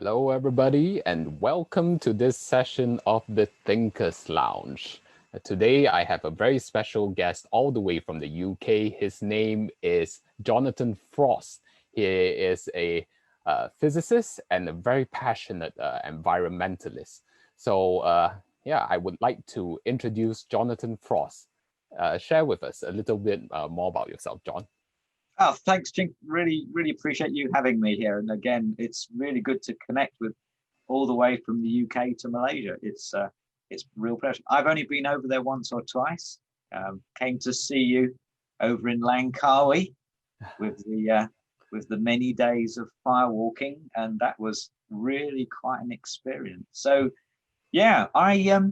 Hello, everybody, and welcome to this session of the Thinkers Lounge. Today, I have a very special guest all the way from the UK. His name is Jonathan Frost. He is a physicist and a very passionate environmentalist. So, yeah, I would like to introduce Jonathan Frost. Share with us a little bit more about yourself, John. Oh, thanks, Jink. Really appreciate you having me here. And again, it's really good to connect with all the way from the UK to Malaysia. It's a real pleasure. I've only been over there once or twice. Came to see you over in Langkawi with the many days of firewalking, and that was really quite an experience. So yeah, I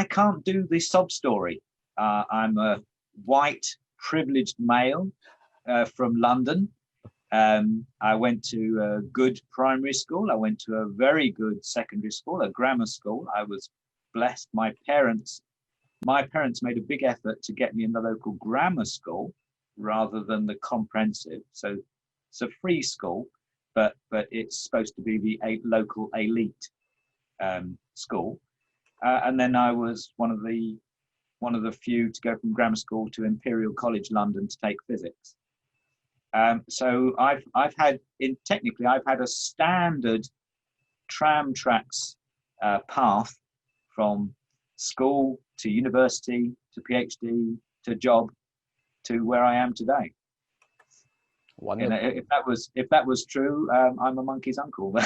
can't do the sob story. I'm a white privileged male from London. I went to a good primary school. I went to a very good secondary school, a grammar school. I was blessed. My parents made a big effort to get me in the local grammar school rather than the comprehensive. So it's a free school, but it's supposed to be the local elite school. And then I was one of the few to go from grammar school to Imperial College London to take physics. So I've had a standard tram tracks path from school to university to PhD to job to where I am today. Wonderful. If that was true, I'm a monkey's uncle.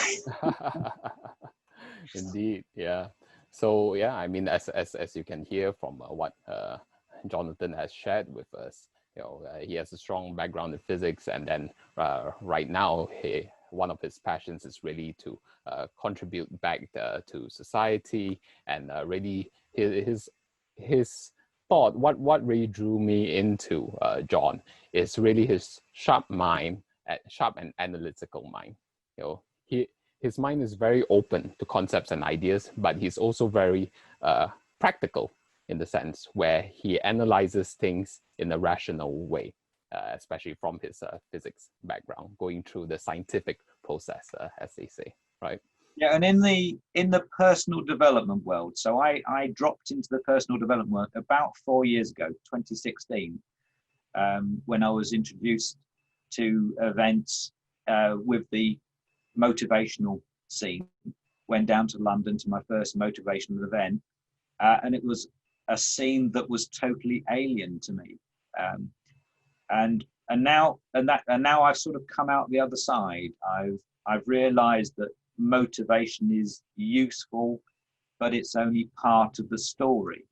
Indeed, yeah. So yeah, I mean, as you can hear from what Jonathan has shared with us, he has a strong background in physics, and then right now, one of his passions is really to contribute back to society, and really his thought. What really drew me into John is really his sharp mind, sharp and analytical mind. His mind is very open to concepts and ideas, but he's also very practical in the sense where he analyzes things in a rational way, especially from his physics background, going through the scientific process, as they say, right? Yeah, and in the personal development world, so I dropped into the personal development world about 4 years ago, 2016, when I was introduced to events with the motivational scene. Went down to London to my first motivational event, and it was a scene that was totally alien to me. And now I've sort of come out the other side. I've realized that motivation is useful, but it's only part of the story.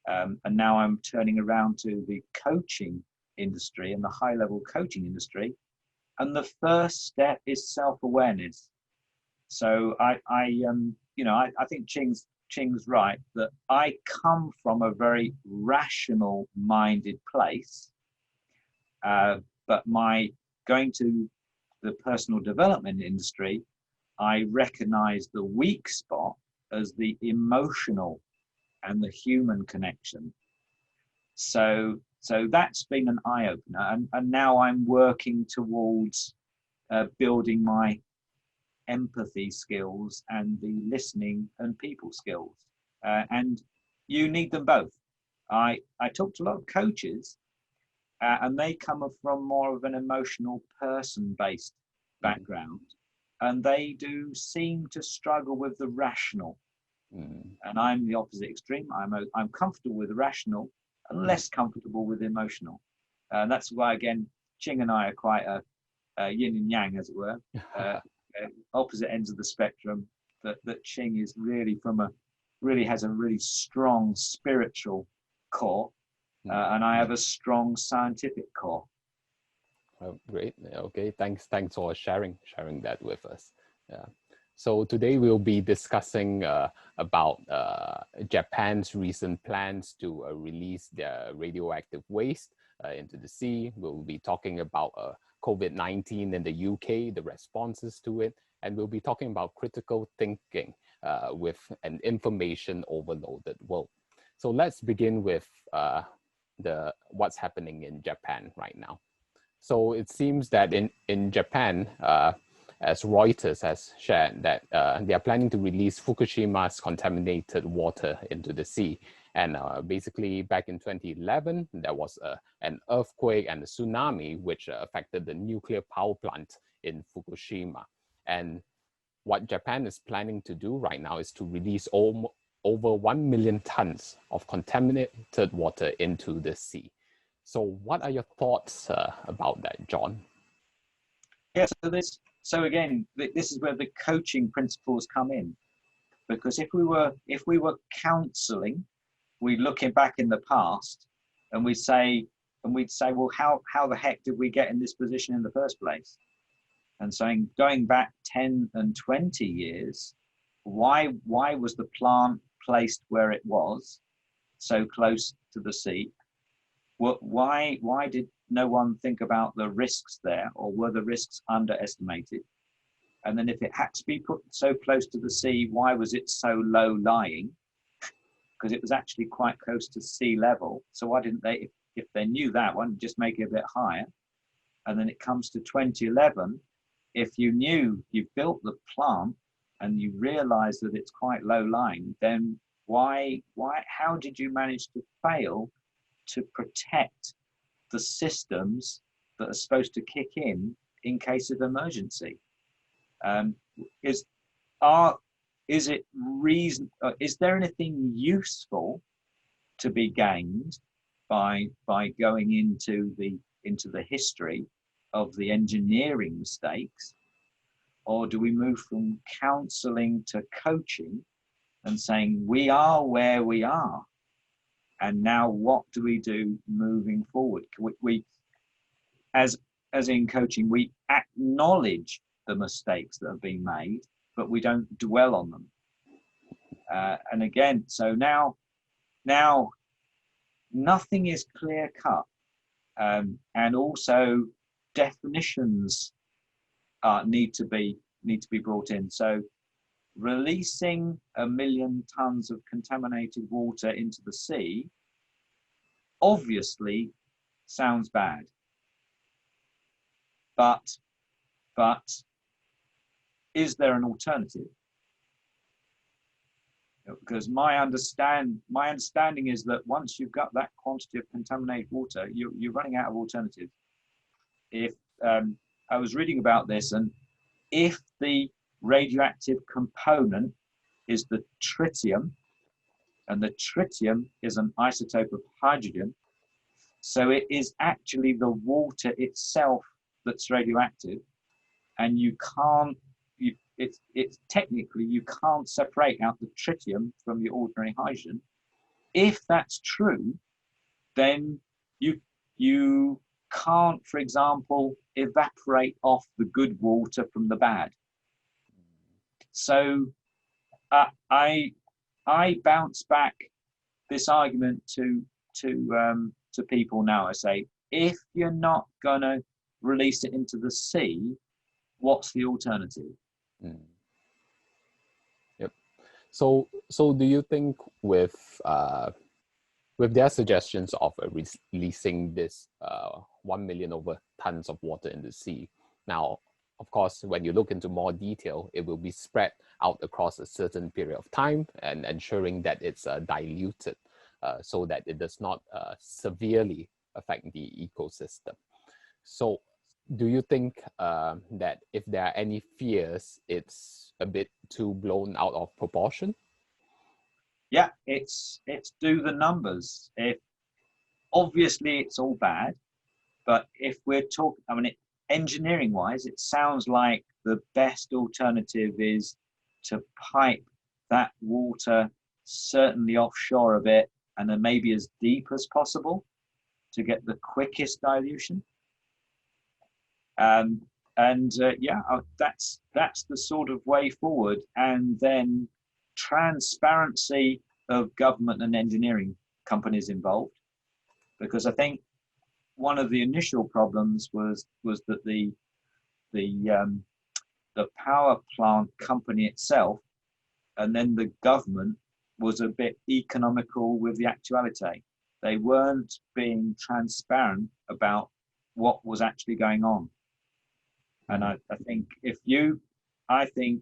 And now I'm turning around to the coaching industry and the high level coaching industry. And the first step is self-awareness. So I think Ching's right that I come from a very rational minded place, but my going to the personal development industry, I recognize the weak spot as the emotional and the human connection. So that's been an eye-opener, and now I'm working towards building my empathy skills and the listening and people skills, and you need them both. I talked to a lot of coaches, and they come from more of an emotional person-based background, and they do seem to struggle with the rational. And I'm the opposite extreme. I'm comfortable with the rational and less comfortable with emotional. And that's why, again, Ching and I are quite a yin and yang, as it were, opposite ends of the spectrum. That Ching is really has a really strong spiritual core, and I have a strong scientific core. Oh, great. Okay, thanks for sharing that with us. Yeah. So today we'll be discussing about Japan's recent plans to release their radioactive waste into the sea. We'll be talking about COVID-19 in the UK, the responses to it, and we'll be talking about critical thinking with an information overloaded world. So let's begin with what's happening in Japan right now. So it seems that in Japan, as Reuters has shared, that they are planning to release Fukushima's contaminated water into the sea. And basically, back in 2011, there was an earthquake and a tsunami which affected the nuclear power plant in Fukushima. And what Japan is planning to do right now is to release over 1 million tons of contaminated water into the sea. So what are your thoughts about that, John? Yeah, so again, this is where the coaching principles come in, because if we were counseling, we're looking back in the past and we'd say, well, how the heck did we get in this position in the first place? And saying, going back 10 and 20 years, why was the plant placed where it was, so close to the sea? Why did no one think about the risks there, or were the risks underestimated? And then if it had to be put so close to the sea, why was it so low lying? Because it was actually quite close to sea level. So why didn't they, if they knew that, why didn't they just make it a bit higher? And then it comes to 2011, if you knew you built the plant and you realize that it's quite low lying, then how did you manage to fail to protect the systems that are supposed to kick in case of emergency? Is there anything useful to be gained by going into the history of the engineering mistakes, or do we move from counseling to coaching and saying we are where we are, and now what do we do moving forward? We as in coaching, we acknowledge the mistakes that have been made, but we don't dwell on them. And again, so now nothing is clear cut, and also definitions need to be brought in. So releasing 1 million tons of contaminated water into the sea obviously sounds bad, but is there an alternative? Because my understanding is that once you've got that quantity of contaminated water, you're running out of alternatives. If I was reading about this, and if the radioactive component is the tritium, and the tritium is an isotope of hydrogen, so it is actually the water itself that's radioactive, and it's technically you can't separate out the tritium from the ordinary hydrogen. If that's true, then you can't, for example, evaporate off the good water from the bad. So I bounce back this argument to people now. I say, if you're not gonna release it into the sea, what's the alternative? Yep. So do you think with their suggestions of releasing this 1 million over tons of water in the sea, now, of course, when you look into more detail, it will be spread out across a certain period of time and ensuring that it's diluted so that it does not severely affect the ecosystem. So do you think that if there are any fears, it's a bit too blown out of proportion? Yeah, it's do the numbers. Obviously it's all bad, but if we're talking, I mean, engineering wise, it sounds like the best alternative is to pipe that water certainly offshore a bit, and then maybe as deep as possible to get the quickest dilution. Yeah, that's the sort of way forward. And then transparency of government and engineering companies involved, because I think one of the initial problems was that the power plant company itself and then the government was a bit economical with the actuality. They weren't being transparent about what was actually going on. And I think I think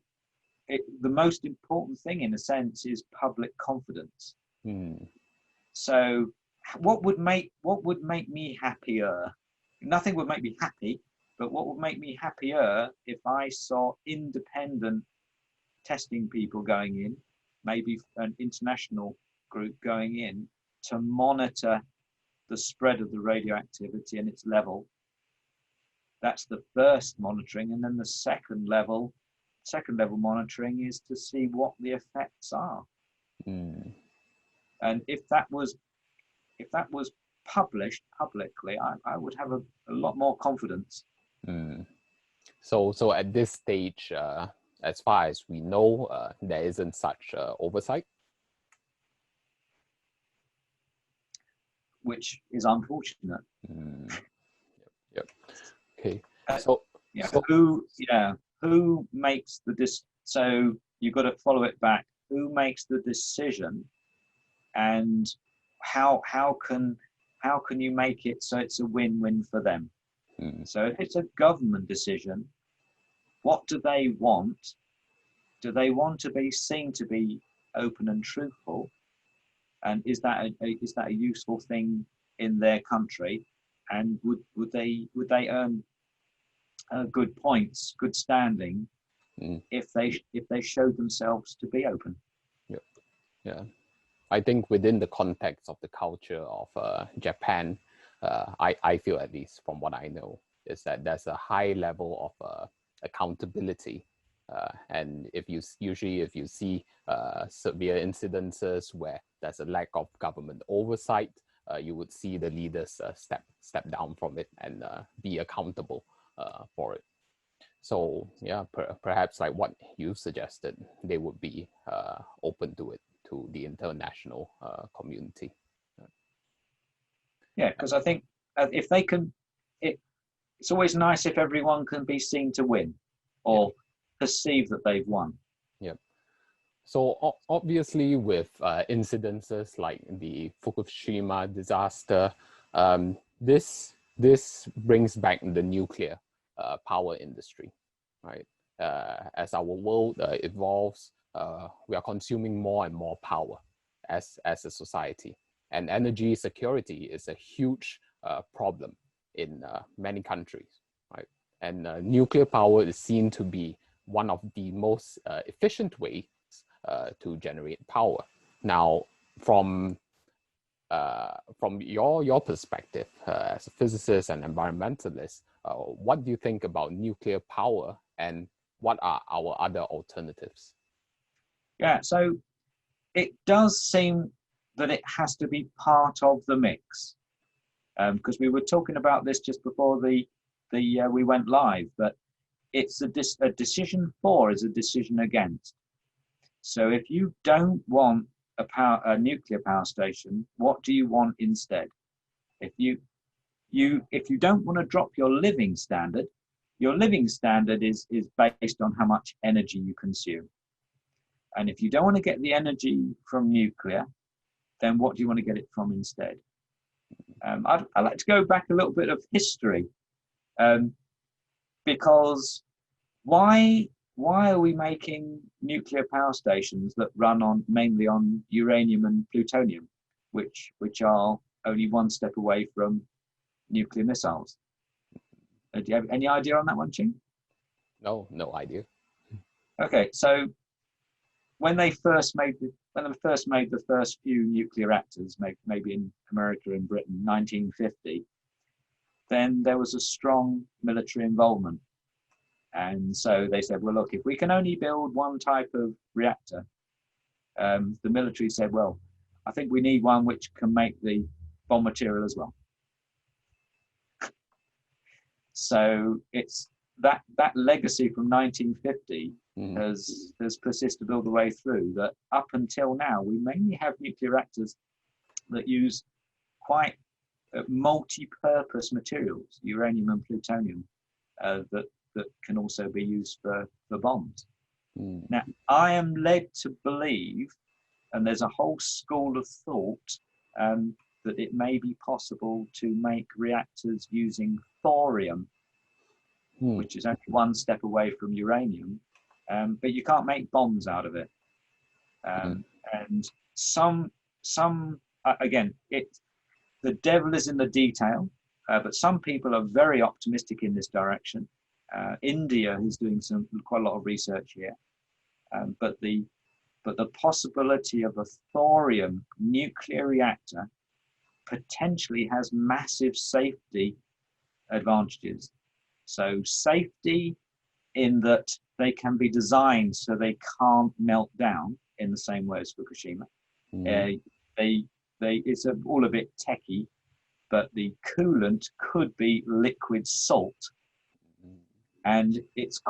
the most important thing in a sense is public confidence. Mm. So what would make me happier? Nothing would make me happy, but what would make me happier if I saw independent testing people going in, maybe an international group going in to monitor the spread of the radioactivity and its level. That's the first monitoring, and then the second level monitoring is to see what the effects are. Mm. And if that was published publicly, I would have a lot more confidence. Mm. So at this stage, as far as we know, there isn't such oversight. Which is unfortunate. Mm. Yep. Okay. Uh, So yeah, so who makes the so you've got to follow it back. Who makes the decision, and how can you make it so it's a win-win for them? mm, So if it's a government decision, what do they want? Do they want to be seen to be open and truthful? And is that a useful thing in their country? And would they earn good points, good standing, mm, if they showed themselves to be open? yep. Yeah. I think within the context of the culture of Japan, I feel, at least from what I know, is that there's a high level of accountability. And if you see severe incidences where there's a lack of government oversight, you would see the leaders step down from it and be accountable for it. So yeah, perhaps like what you suggested, they would be open to it, to the international community. Yeah, because I think if they can, it's always nice if everyone can be seen to win, or Yeah. perceive that they've won. Yeah. So obviously, with incidences like the Fukushima disaster, this brings back the nuclear power industry, right? As our world evolves, we are consuming more and more power as a society, and energy security is a huge problem in many countries, right? And nuclear power is seen to be one of the most efficient ways to generate power. Now, from your perspective as a physicist and environmentalist, what do you think about nuclear power, and what are our other alternatives? Yeah, so it does seem that it has to be part of the mix, because we were talking about this just before we went live, but it's a decision for is a decision against. So if you don't want a nuclear power station, what do you want instead? If you don't want to drop your living standard is based on how much energy you consume. And if you don't want to get the energy from nuclear, then what do you want to get it from instead? I'd like to go back a little bit of history, because why are we making nuclear power stations that run mainly on uranium and plutonium, which are only one step away from nuclear missiles? Do you have any idea on that one, Ching? No idea. Okay, so when they first made the first few nuclear reactors, maybe in America and Britain, 1950, then there was a strong military involvement. And so they said, well, look, if we can only build one type of reactor, the military said, well, I think we need one which can make the bomb material as well. So it's that legacy from 1950 has persisted all the way through, that up until now, we mainly have nuclear reactors that use quite multi-purpose materials, uranium and plutonium, that can also be used for bombs. Now, I am led to believe, and there's a whole school of thought, that it may be possible to make reactors using thorium which is only one step away from uranium, but you can't make bombs out of it. And again, the devil is in the detail, but some people are very optimistic in this direction. India is doing quite a lot of research here, but the possibility of a thorium nuclear reactor potentially has massive safety advantages. So safety in that they can be designed so they can't melt down in the same way as Fukushima. It's all a bit techie, but the coolant could be liquid salt, and it's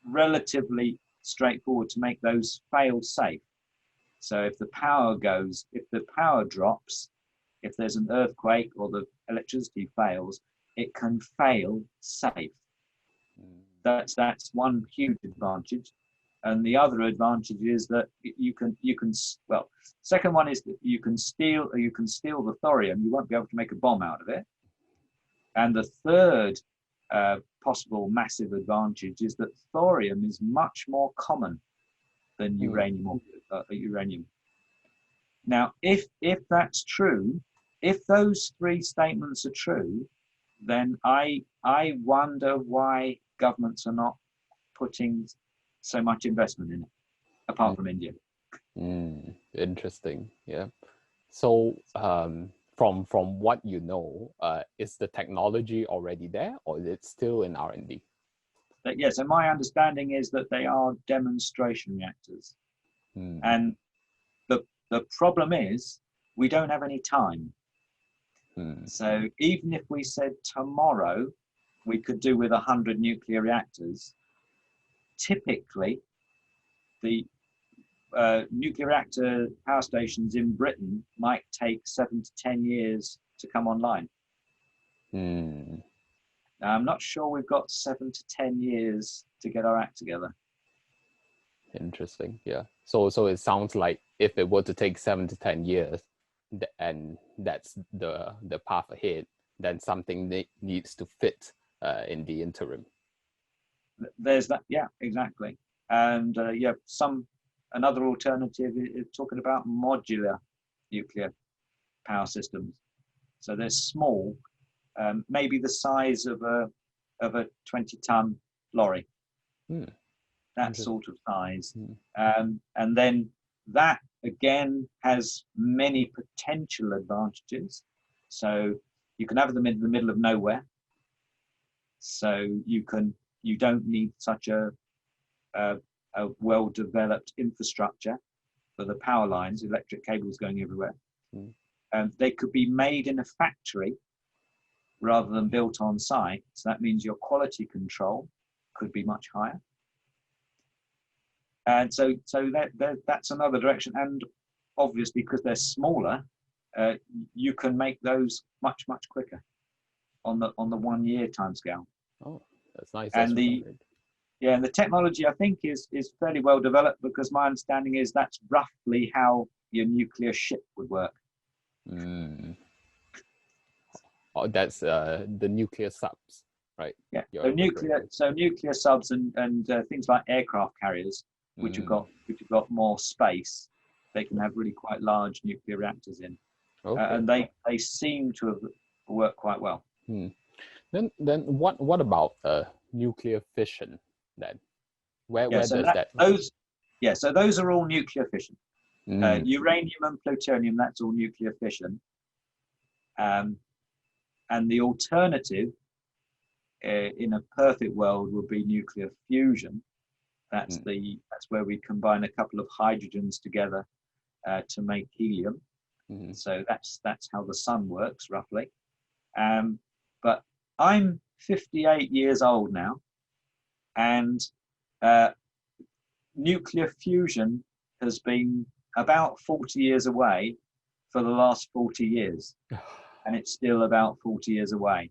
relatively straightforward to make those fail safe. So if the power drops, if there's an earthquake or the electricity fails, it can fail safe. That's one huge advantage. And the other advantage is that second one is that you can steal the thorium. You won't be able to make a bomb out of it. And the third possible massive advantage is that thorium is much more common than uranium. Now, if that's true, if those three statements are true, then I wonder why governments are not putting so much investment in it, apart from India. Interesting. Yeah. So from what you know, is the technology already there, or is it still in R&D? Yes, and my understanding is that they are demonstration reactors. And the problem is we don't have any time. So even if we said tomorrow we could do with 100 nuclear reactors, typically the nuclear reactor power stations in Britain might take 7 to 10 years to come online. Now, I'm not sure we've got 7 to 10 years to get our act together. Interesting. Yeah. So it sounds like if it were to take 7 to 10 years, and that's the path ahead, then something needs to fit in the interim. There's that. Yeah, exactly. And another alternative is talking about modular nuclear power systems. So they're small, maybe the size of a 20-ton lorry. That sort of size. And then that again has many potential advantages. So you can have them in the middle of nowhere. So you don't need such a well-developed infrastructure for the power lines, electric cables going everywhere. They could be made in a factory rather than built on site. So that means your quality control could be much higher. And so that's another direction. And obviously, because they're smaller, you can make those much quicker on the 1 year timescale. Oh, that's nice. And the technology I think is fairly well developed, because my understanding is that's roughly how your nuclear ship would work. Oh, that's the nuclear subs, right? Yeah. So nuclear subs and things like aircraft carriers, which have got more space, they can have really quite large nuclear reactors in, and they seem to have worked quite well. Then what about nuclear fission then? Where does that? So those are all nuclear fission. Uranium and plutonium, that's all nuclear fission. And the alternative in a perfect world would be nuclear fusion. That's where we combine a couple of hydrogens together to make helium. So that's how the sun works roughly. But I'm 58 years old now, and nuclear fusion has been about 40 years away for the last 40 years, and it's still about 40 years away.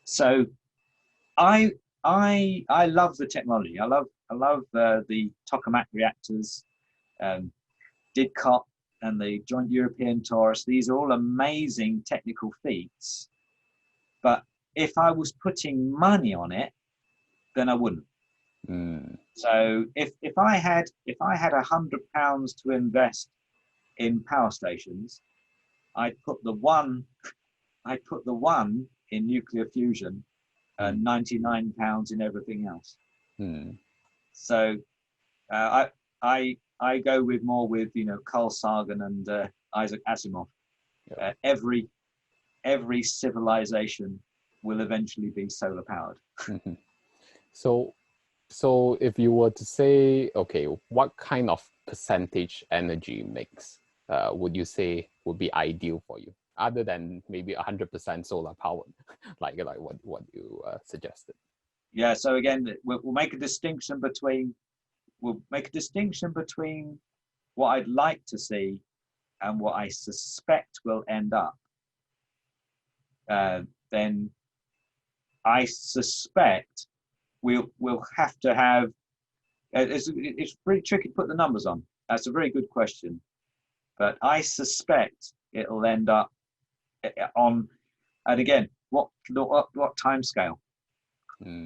So I love the technology. I love the tokamak reactors, DIDCOT, and the Joint European Torus. These are all amazing technical feats, but if I was putting money on it, then I wouldn't. So if I had £100 to invest in power stations, I'd put the one in nuclear fusion and £99 in everything else. So I go with more with, you know, Carl Sagan and Isaac Asimov. Every civilization will eventually be solar powered. So if you were to say, okay, what kind of percentage energy mix would you say would be ideal for you, other than maybe 100% solar powered, like what you suggested? Yeah. So again, we'll make a distinction between what I'd like to see and what I suspect will end up. Then I suspect we'll have to have. It's pretty tricky to put the numbers on. That's a very good question, but I suspect it'll end up on. And again, what time scale?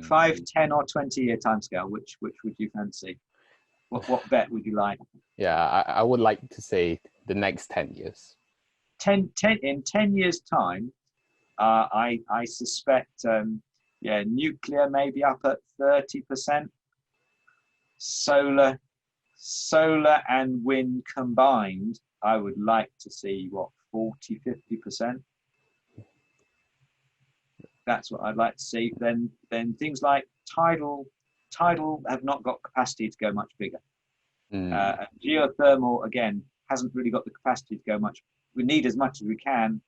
5, 10, or 20-year time scale? Which would you fancy? What bet would you like? Yeah, I would like to say the next 10 years. 10 in 10 years time, I suspect nuclear maybe up at 30%. Solar and wind combined, I would like to see 40, 50%. That's what I'd like to see. Then things like tidal have not got capacity to go much bigger. Geothermal again hasn't really got the capacity to go much. We need as much as we can,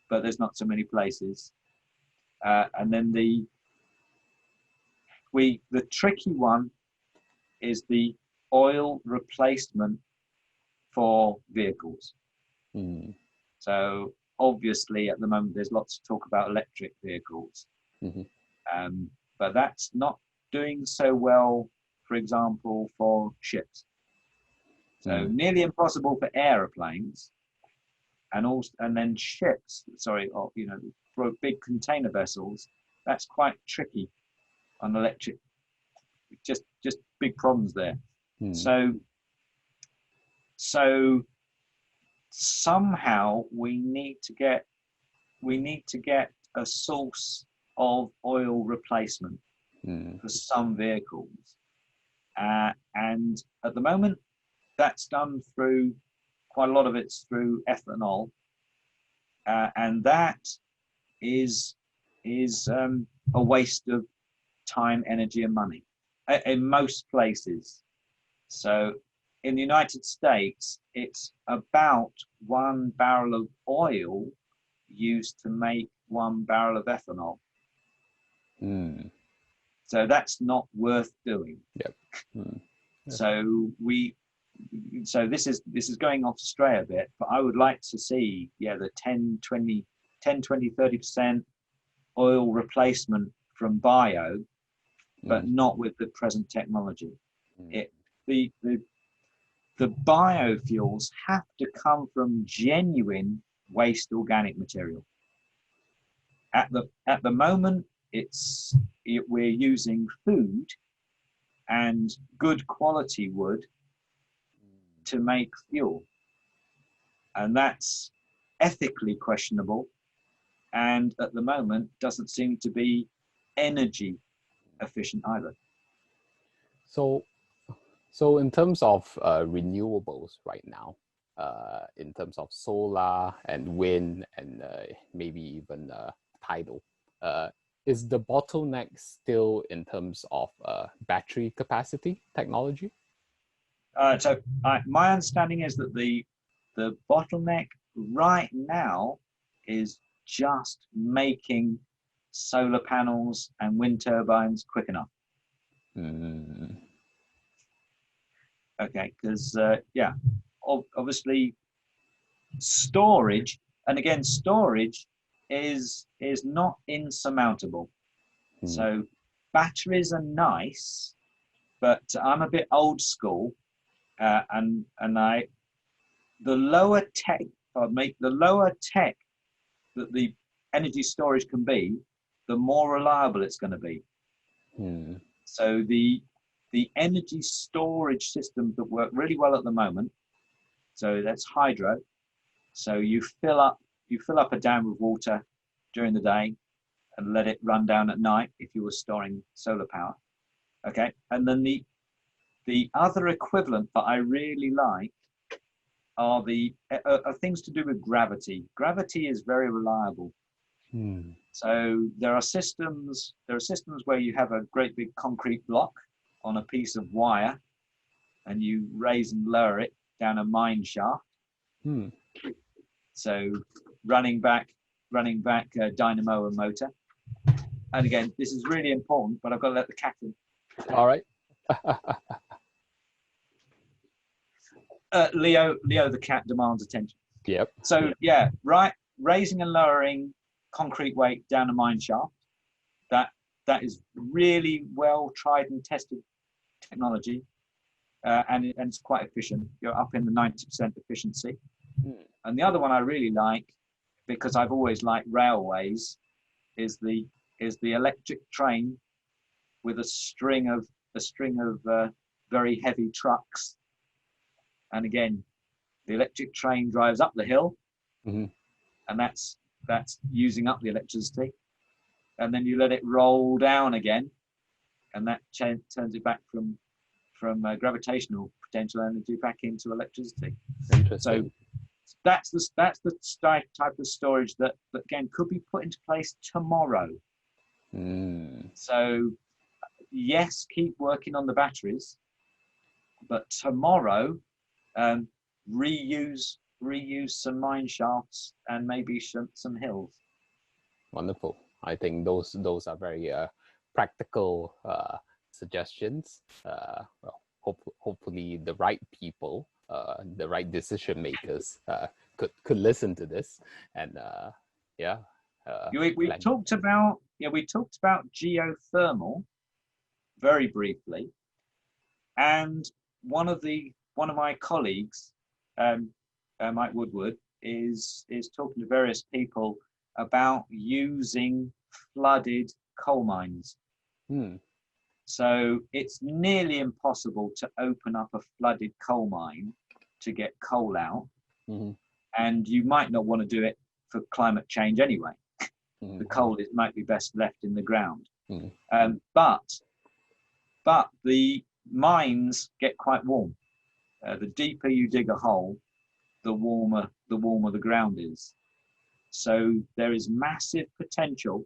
but there's not so many places. And then the tricky one is the oil replacement for vehicles. So obviously at the moment there's lots of talk about electric vehicles, but that's not doing so well, for example, for ships. So nearly impossible for aeroplanes, and then ships. Sorry, or, you know, for big container vessels, that's quite tricky on electric. Just big problems there. So somehow we need to get a source of oil replacement for some vehicles, and at the moment that's done through quite a lot of it's through ethanol, and that is a waste of time, energy, and money in most places. So in the United States, it's about 1 barrel of oil used to make 1 barrel of ethanol. So that's not worth doing. So this is going off stray a bit, but I would like to see the 10, 20, 30% oil replacement from bio, but not with the present technology. The biofuels have to come from genuine waste organic material. At the moment, we're using food and good quality wood to make fuel, and that's ethically questionable, and at the moment doesn't seem to be energy efficient either. So in terms of renewables right now, in terms of solar and wind and maybe even tidal, is the bottleneck still in terms of battery capacity technology? So my understanding is that the bottleneck right now is just making solar panels and wind turbines quick enough. Okay, because obviously storage, and again storage is not insurmountable. So batteries are nice, but I'm a bit old school, and the lower tech that the energy storage can be, the more reliable it's going to be. Hmm. So the energy storage systems that work really well at the moment, so that's hydro. So you fill up a dam with water during the day and let it run down at night if you were storing solar power. Okay, and then the other equivalent that I really like are things to do with gravity. Gravity is very reliable. Hmm. So there are systems where you have a great big concrete block on a piece of wire, and you raise and lower it down a mine shaft. Hmm. So running back a dynamo and motor. And again, this is really important, but I've got to let the cat in. All right. Leo the cat demands attention. Yep. So yeah, right, raising and lowering concrete weight down a mine shaft. That is really well tried and tested technology, and it's quite efficient. You're up in the 90% efficiency. Hmm. And the other one I really like, because I've always liked railways, is the electric train with a string of very heavy trucks. And again, the electric train drives up the hill, Mm-hmm. and that's using up the electricity. And then you let it roll down again, and that turns it back from gravitational potential energy back into electricity. Interesting. So that's the type of storage that again could be put into place tomorrow. Mm. So yes, keep working on the batteries, but tomorrow reuse some mine shafts and maybe some hills. Wonderful. I think those are very practical suggestions. Well, hopefully the right people, the right decision makers could listen to this, and yeah. We talked about geothermal very briefly, and one of my colleagues, Mike Woodward, is talking to various people about using flooded coal mines. Hmm. So it's nearly impossible to open up a flooded coal mine to get coal out. Mm-hmm. And you might not want to do it for climate change anyway. Mm-hmm. The coal might be best left in the ground. Mm-hmm. But the mines get quite warm. The deeper you dig a hole, the warmer the ground is. So there is massive potential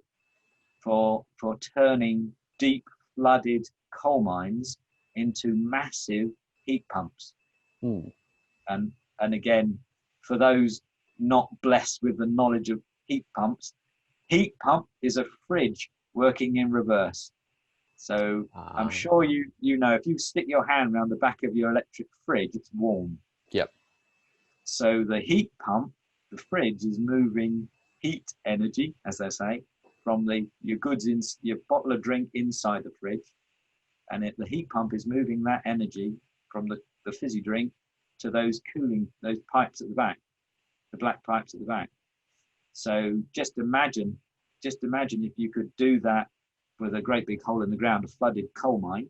for turning deep flooded coal mines into massive heat pumps. Mm. And again, for those not blessed with the knowledge of heat pumps is a fridge working in reverse. So I'm sure you know, if you stick your hand around the back of your electric fridge, it's warm. Yep. So the heat pump, the fridge, is moving heat energy, as they say, from your bottle of drink inside the fridge, and the heat pump is moving that energy from the fizzy drink to those pipes at the back, the black pipes at the back. So just imagine if you could do that with a great big hole in the ground, a flooded coal mine,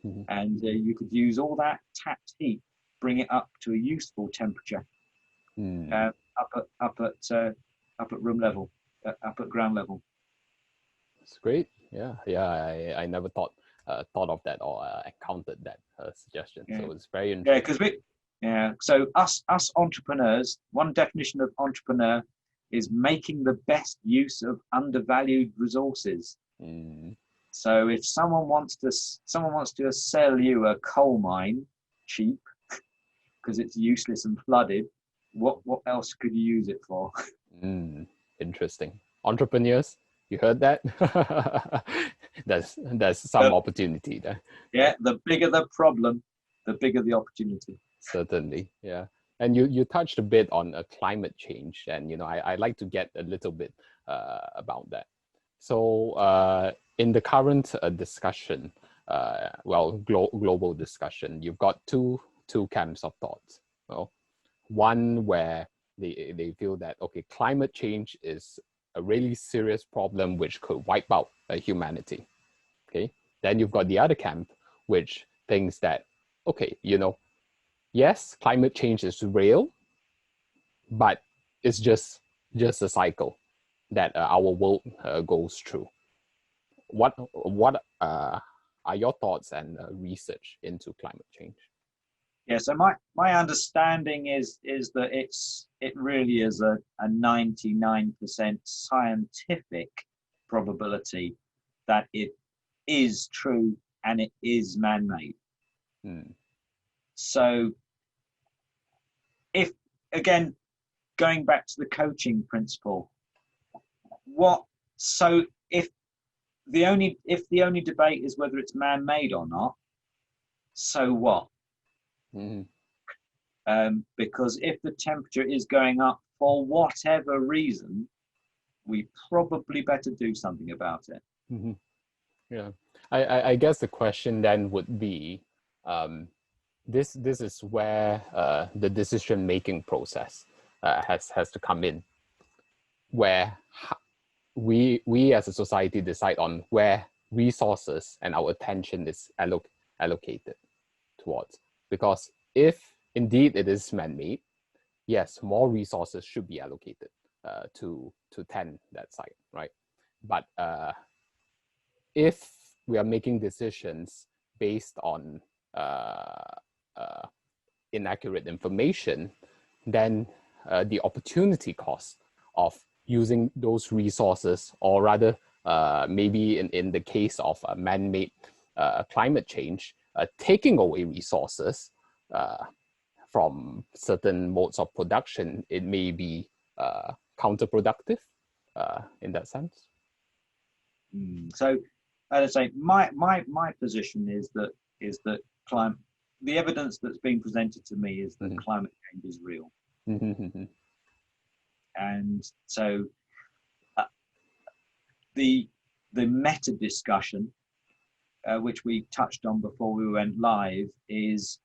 Mm-hmm. and you could use all that tapped heat, bring it up to a useful temperature, up at room level, up at ground level. It's great. Yeah. I never thought of that or encountered that suggestion. Yeah. So it's very interesting. So us entrepreneurs, one definition of entrepreneur is making the best use of undervalued resources. Mm. So if someone wants to sell you a coal mine cheap because it's useless and flooded, what else could you use it for? Interesting. Entrepreneurs, you heard that? There's some opportunity there. Yeah, the bigger the problem, the bigger the opportunity. Certainly, yeah. And you touched a bit on climate change, and I like to get a little bit about that. So in the current discussion, global discussion, you've got two camps of thoughts. Well, one where they feel that, okay, climate change is a really serious problem which could wipe out humanity. Okay, then you've got the other camp which thinks that, okay, yes, climate change is real, but it's just a cycle that our world goes through. What are your thoughts and research into climate change? Yeah, so my understanding is that it really is a 99% scientific probability that it is true and it is man-made. So if, again, going back to the coaching principle, if the only debate is whether it's man-made or not, so what? Because if the temperature is going up for whatever reason, we probably better do something about it. Yeah, I guess the question then would be, this is where the decision-making process has to come in, where we as a society decide on where resources and our attention is allocated towards. Because if indeed it is man-made, yes, more resources should be allocated to tend that site, right? But if we are making decisions based on inaccurate information, then the opportunity cost of using those resources, or rather maybe in the case of man-made climate change, taking away resources from certain modes of production, it may be counterproductive in that sense. So, as I say, my position is that the evidence that's being presented to me is that climate change is real. And so the meta discussion, which we touched on before we went live, is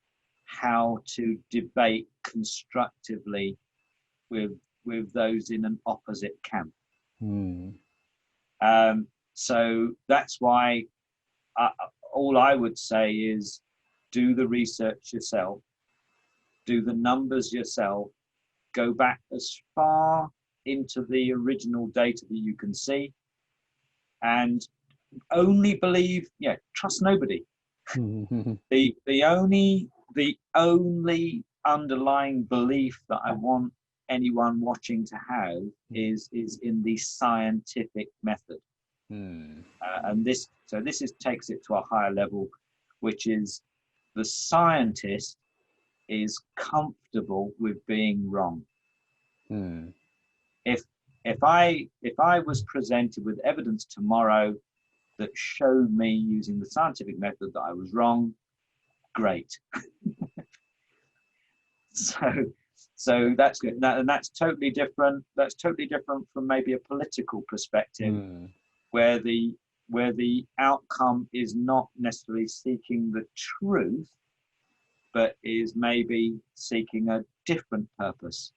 how to debate constructively with those in an opposite camp. So that's why all I would say is do the research yourself, do the numbers yourself, go back as far into the original data that you can see, and only believe, trust nobody. The only underlying belief that I want anyone watching to have is in the scientific method. And this takes it to a higher level, which is the scientist is comfortable with being wrong. If I was presented with evidence tomorrow that showed me using the scientific method that I was wrong, great. So that's good. And that's totally different. That's totally different from maybe a political perspective, where the outcome is not necessarily seeking the truth, but is maybe seeking a different purpose.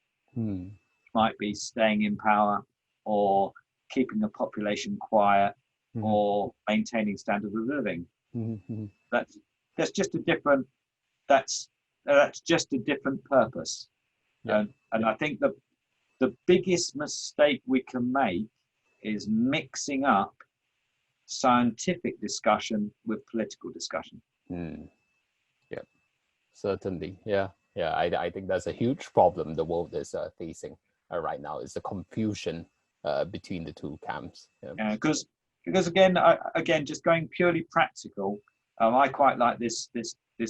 Might be staying in power, or keeping the population quiet, or maintaining standard of living. That's just a different purpose. And I think the biggest mistake we can make is mixing up scientific discussion with political discussion. Yeah, certainly. Yeah. I think that's a huge problem the world is facing right now, is the confusion between the two camps. Because again, just going purely practical, I quite like this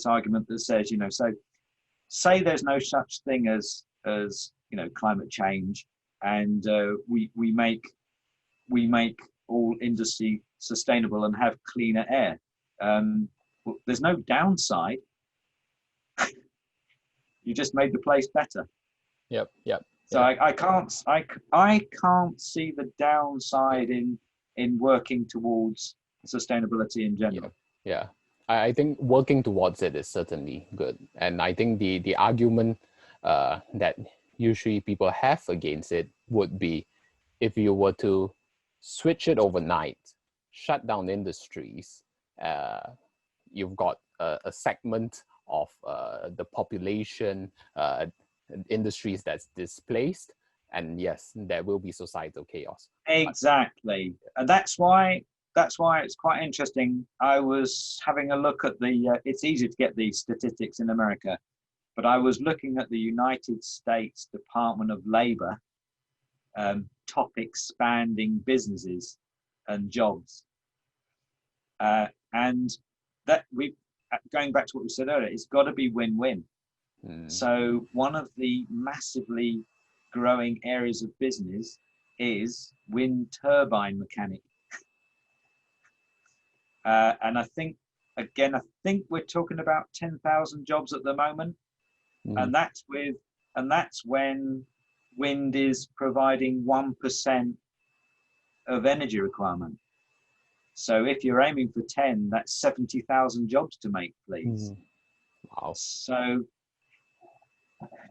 argument that says, so say there's no such thing as climate change, and we make all industry sustainable and have cleaner air. There's no downside. You just made the place better. Yep. So I can't see the downside in working towards sustainability in general. Yeah. I think working towards it is certainly good. And I think the argument that usually people have against it would be, if you were to switch it overnight, shut down industries, you've got a segment of the population, industries that's displaced, and yes, there will be societal chaos. Exactly, and that's why it's quite interesting. I was having a look at the. It's easy to get these statistics in America, but I was looking at the United States Department of Labor top expanding businesses and jobs, and that we going back to what we said earlier, it's got to be win-win. So one of the massively growing areas of business is wind turbine mechanic. And I think we're talking about 10,000 jobs at the moment. And that's when wind is providing 1% of energy requirement. So if you're aiming for 10, that's 70,000 jobs to make, please. Wow. So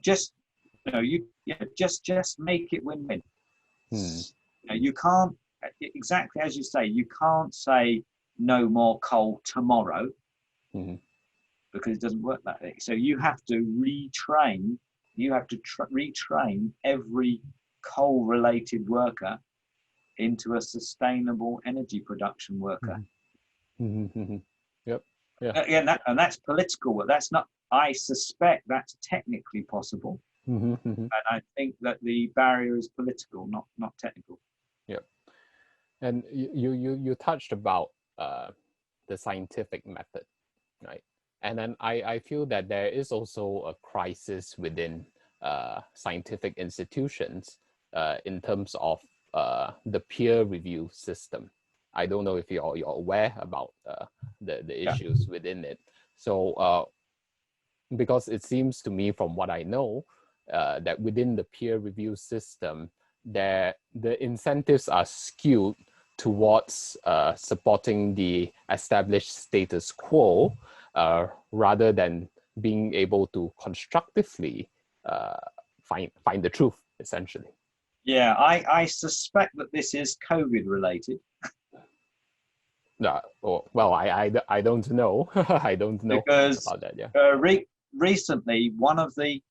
just make it win-win. You can't, exactly as you say, you can't say no more coal tomorrow, because it doesn't work that way. So you have to retrain. You have to retrain every coal-related worker into a sustainable energy production worker. Yep. Yeah. And that's political. That's not. I suspect that's technically possible, and I think that the barrier is political, not technical. Yep. And you touched about the scientific method, right? And then I feel that there is also a crisis within scientific institutions in terms of the peer review system. I don't know if you're aware about the issues within it. So because it seems to me, from what I know, that within the peer review system, the incentives are skewed towards supporting the established status quo rather than being able to constructively find the truth, essentially. Yeah, I suspect that this is COVID related. Well, I don't know. I don't know because about that. Yeah. Recently, one of the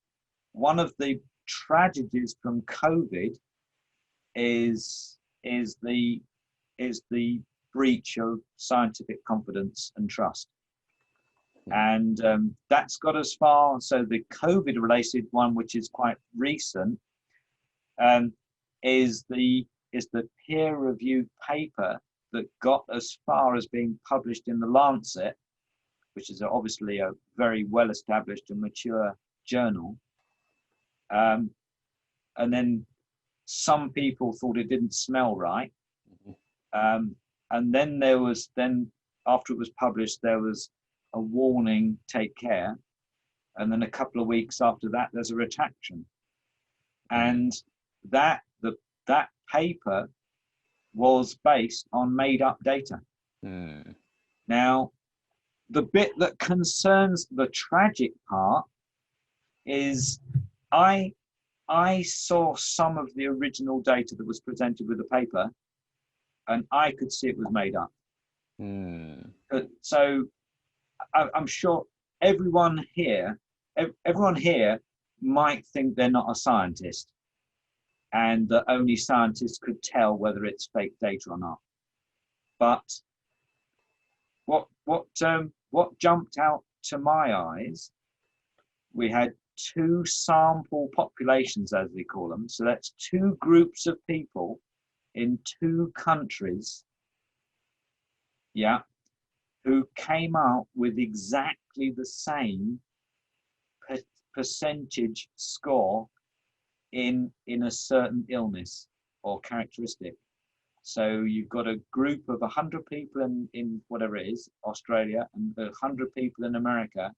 tragedies from COVID is the breach of scientific confidence and trust. And that's got as far. So the COVID related one, which is quite recent, is the peer reviewed paper that got as far as being published in the Lancet, which is obviously a very well established and mature journal. And then some people thought it didn't smell right. And then after it was published, there was a warning, take care. And then a couple of weeks after that, there's a retraction. And that paper was based on made up data. Now, the bit that concerns the tragic part is I saw some of the original data that was presented with the paper, and I could see it was made up. So I'm sure everyone here might think they're not a scientist, and that only scientists could tell whether it's fake data or not. But what jumped out to my eyes, we had two sample populations, as we call them. So that's two groups of people in two countries, who came out with exactly the same percentage score in a certain illness or characteristic. So you've got a group of 100 people in whatever it is, Australia, and 100 people in America,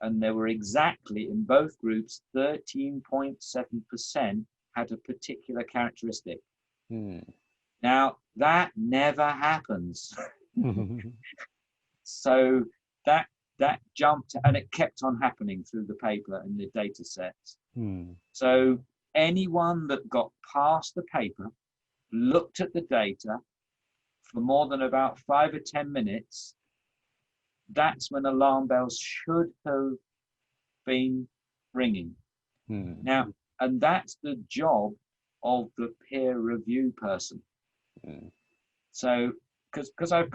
and there were exactly, in both groups, 13.7% had a particular characteristic. Now, that never happens. So that jumped, and it kept on happening through the paper and the data sets. So anyone that got past the paper looked at the data for more than about 5 or 10 minutes, that's when alarm bells should have been ringing. Now, and that's the job of the peer review person. So, because I've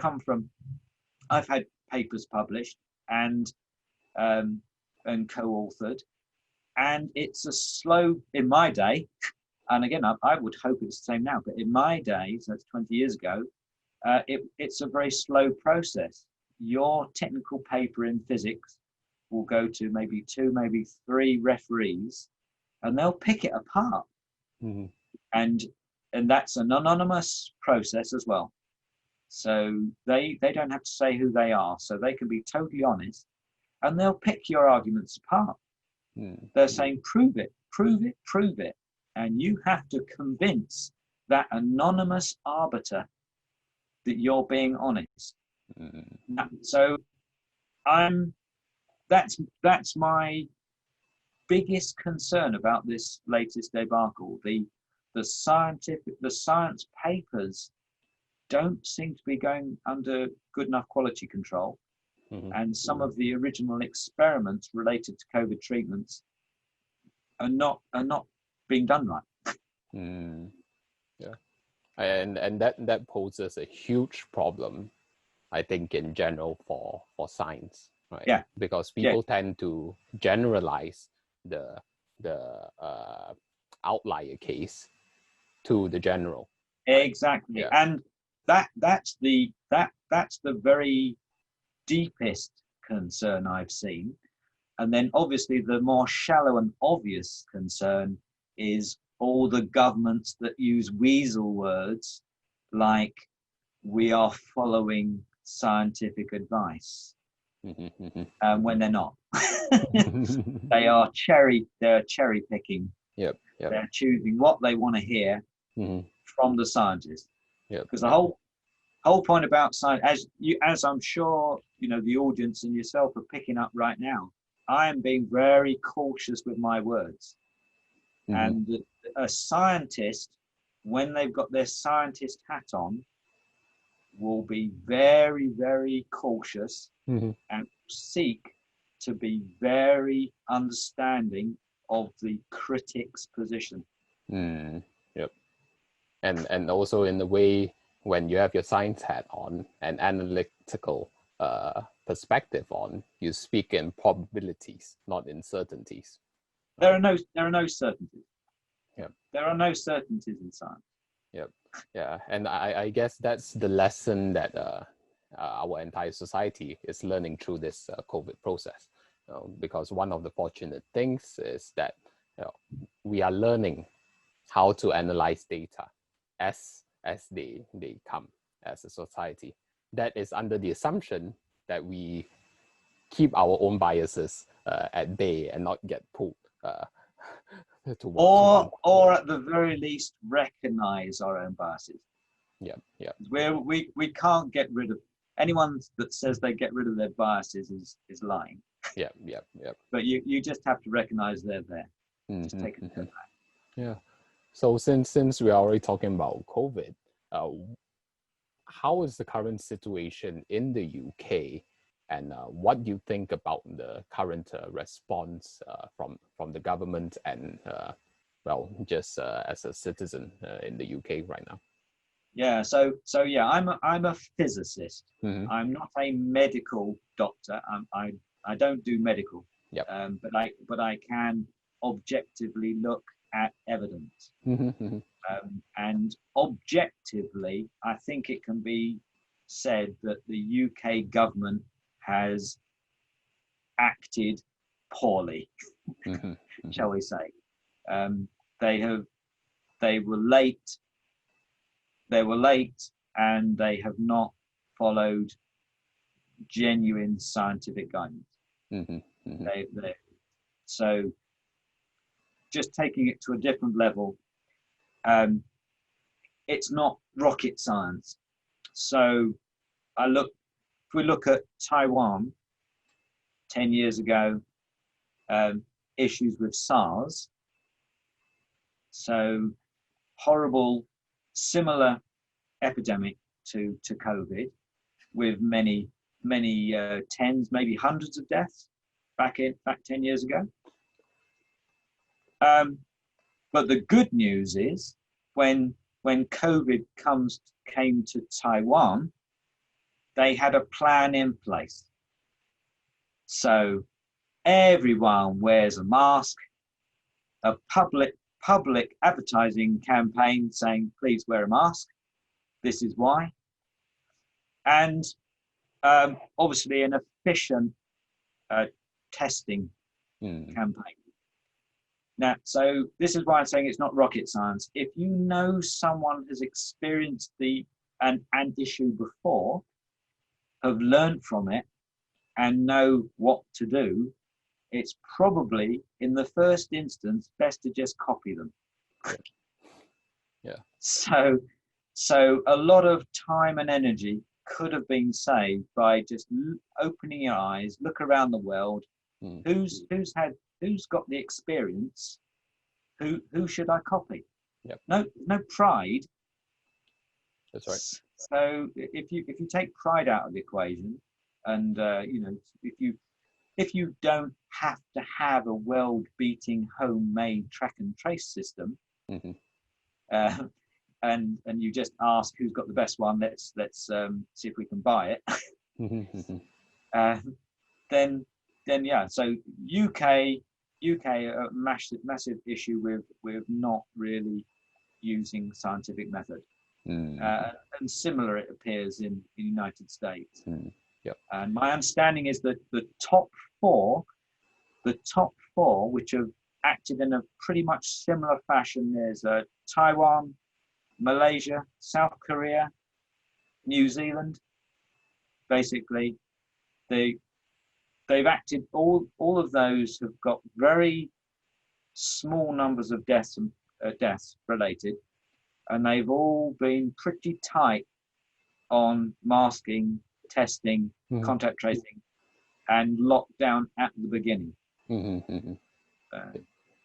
had papers published and co-authored, and it's a slow, in my day, and again, I would hope it's the same now, but in my day, so that's 20 years ago, it's a very slow process. Your technical paper in physics will go to maybe 2, maybe 3 referees, and they'll pick it apart. And that's an anonymous process as well. So they don't have to say who they are, so they can be totally honest, and they'll pick your arguments apart. They're saying, prove it, prove it, prove it. And you have to convince that anonymous arbiter that you're being honest. So that's my biggest concern about this latest debacle. The science papers don't seem to be going under good enough quality control. And some of the original experiments related to COVID treatments are not being done right. Yeah, and that poses a huge problem, I think, in general for science, right? Yeah. Because people tend to generalize the outlier case to the general. Exactly. Yeah. And that's the very deepest concern I've seen. And then obviously the more shallow and obvious concern is all the governments that use weasel words like we are following scientific advice, when they're not. They're cherry picking. Yep. They're choosing what they want to hear from the scientists. Because the whole point about science, as I'm sure the audience and yourself are picking up right now, I am being very cautious with my words. And a scientist, when they've got their scientist hat on, will be very, very cautious and seek to be very understanding of the critic's position. Yep. And also in the way, when you have your science hat on and analytical perspective on, you speak in probabilities, not in certainties. There are no certainties. Yeah. There are no certainties in science. Yep. Yeah. And I guess that's the lesson that our entire society is learning through this COVID process. Because one of the fortunate things is that we are learning how to analyze data as they come as a society. That is under the assumption that we keep our own biases at bay and not get pulled or at the very least recognize our own biases. Yeah. We can't get rid of anyone that says they get rid of their biases is lying. Yeah. But you just have to recognize they're there. Just take a step back. Yeah. So since we are already talking about COVID, how is the current situation in the UK, and what do you think about the current response from the government and just as a citizen in the UK right now? Yeah. So yeah, I'm a physicist. I'm not a medical doctor. I don't do medical. Yep. But I can objectively look at evidence. And objectively, I think it can be said that the UK government has acted poorly, shall we say. They were late, and they have not followed genuine scientific guidance. So just taking it to a different level, it's not rocket science. So if we look at Taiwan 10 years ago, issues with SARS. So horrible similar epidemic to COVID, with many tens, maybe hundreds of deaths back 10 years ago. But the good news is when COVID came to Taiwan, they had a plan in place. So everyone wears a mask, a public advertising campaign saying, please wear a mask. This is why. And obviously an efficient testing campaign. Now, so this is why I'm saying it's not rocket science. If you know someone has experienced an issue before, have learned from it, and know what to do, it's probably, in the first instance, best to just copy them. Yeah. So a lot of time and energy could have been saved by just opening your eyes, look around the world. Who's got the experience? Who should I copy? Yep. No pride. That's right. So if you take pride out of the equation, and if you don't have to have a world-beating homemade track and trace system, and you just ask who's got the best one, let's see if we can buy it. Then yeah. So UK a massive issue with not really using scientific method, and similar it appears in the United States. Yep. And my understanding is that the top four, which have acted in a pretty much similar fashion, there's Taiwan, Malaysia, South Korea, New Zealand. Basically, they've acted. All of those have got very small numbers of deaths related, and they've all been pretty tight on masking, testing, contact tracing, and lockdown at the beginning.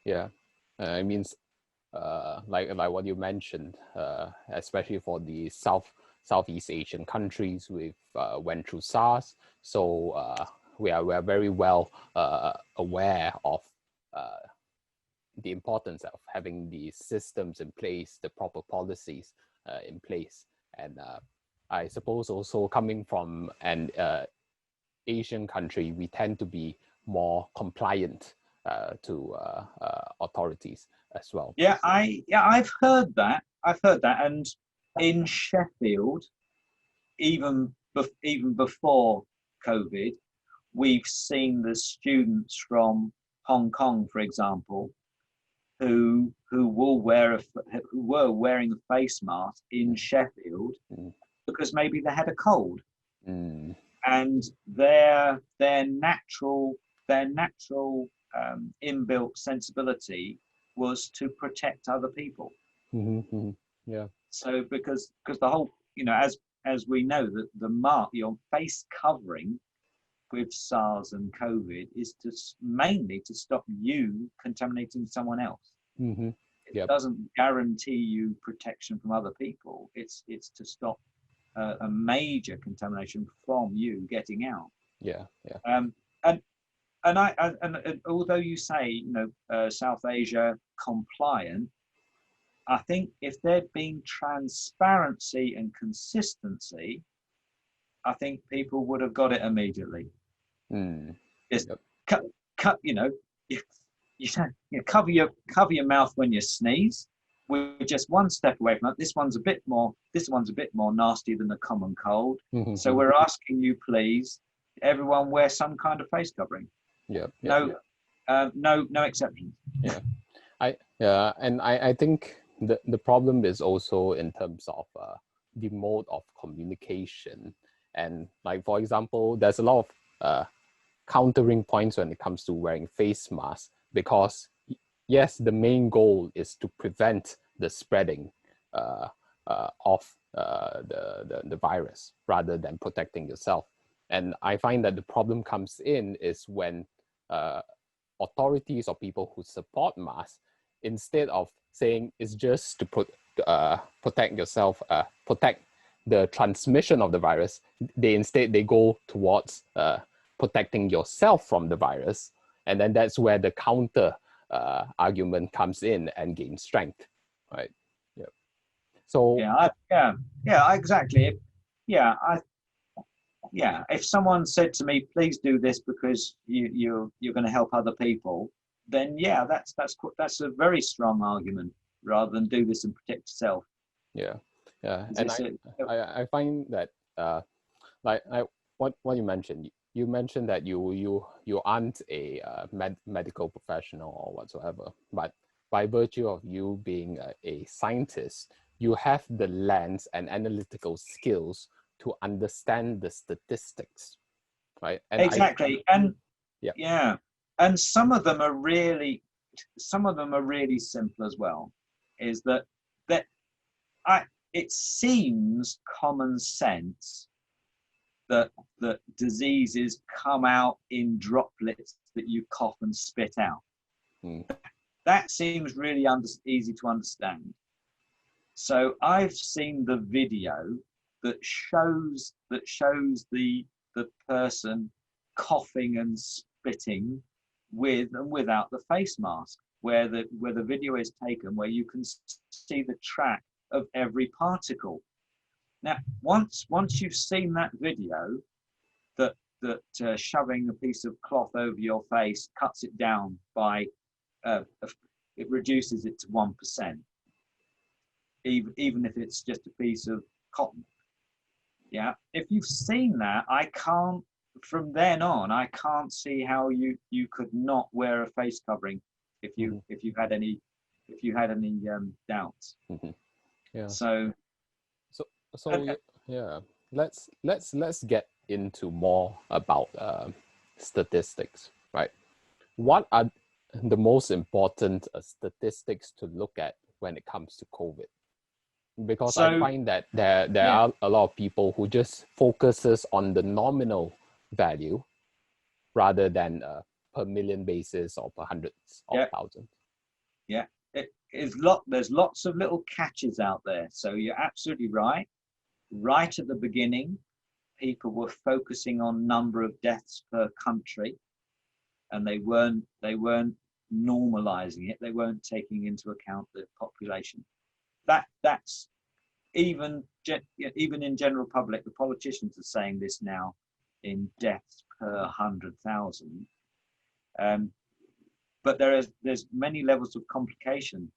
Yeah, it means like what you mentioned, especially for the Southeast Asian countries, we've went through SARS, so we are very well aware of the importance of having the systems in place, the proper policies in place, and I suppose also coming from an Asian country, we tend to be more compliant to authorities as well. I've heard that, and in Sheffield, even before COVID, we've seen the students from Hong Kong, for example, who were wearing a face mask in Sheffield because maybe they had a cold, and their natural inbuilt sensibility was to protect other people. Yeah. So because the whole, as we know, that your face covering with SARS and COVID is mainly to stop you contaminating someone else. It doesn't guarantee you protection from other people. It's to stop a major contamination from you getting out. And although you say South Asia compliant, I think if there'd been transparency and consistency, I think people would have got it immediately. Just cut. Cover your mouth when you sneeze. We're just one step away from that. This one's a bit more nasty than the common cold. So we're asking you, please, everyone wear some kind of face covering. No exceptions. And I think the problem is also in terms of the mode of communication. And like, for example, there's a lot of countering points when it comes to wearing face masks, because yes, the main goal is to prevent the spreading of the virus rather than protecting yourself. And I find that the problem comes in is when authorities or people who support masks, instead of saying it's just to protect yourself, protect the transmission of the virus. They go towards protecting yourself from the virus, and then that's where the counter argument comes in and gains strength, right? Yeah. So exactly. If someone said to me, please do this because you're going to help other people, then that's a very strong argument, rather than do this and protect yourself. Yeah, and I find that like what you mentioned. You mentioned that you aren't a medical professional or whatsoever, but by virtue of you being a scientist, you have the lens and analytical skills to understand the statistics, right? And exactly, and some of them are really simple as well. Is that it seems common sense that diseases come out in droplets that you cough and spit out. That seems really easy to understand. So I've seen the video that shows the person coughing and spitting with and without the face mask, where the video is taken, where you can see the track of every particle. Now, once you've seen that video, that shoving a piece of cloth over your face cuts it down by it reduces it to 1%, even if it's just a piece of cotton. Yeah, if you've seen that, from then on, I can't see how you could not wear a face covering if you had any doubts. Yeah. So yeah, let's get into more about statistics, right? What are the most important statistics to look at when it comes to COVID? Because I find that there are a lot of people who just focuses on the nominal value rather than per million basis or per hundreds of thousands. Yeah, there's lots of little catches out there. So you're absolutely right. Right at the beginning, people were focusing on number of deaths per country, and they weren't normalizing it. They weren't taking into account the population. That's even in general public, the politicians are saying this now in deaths per 100,000. But there's many levels of complication.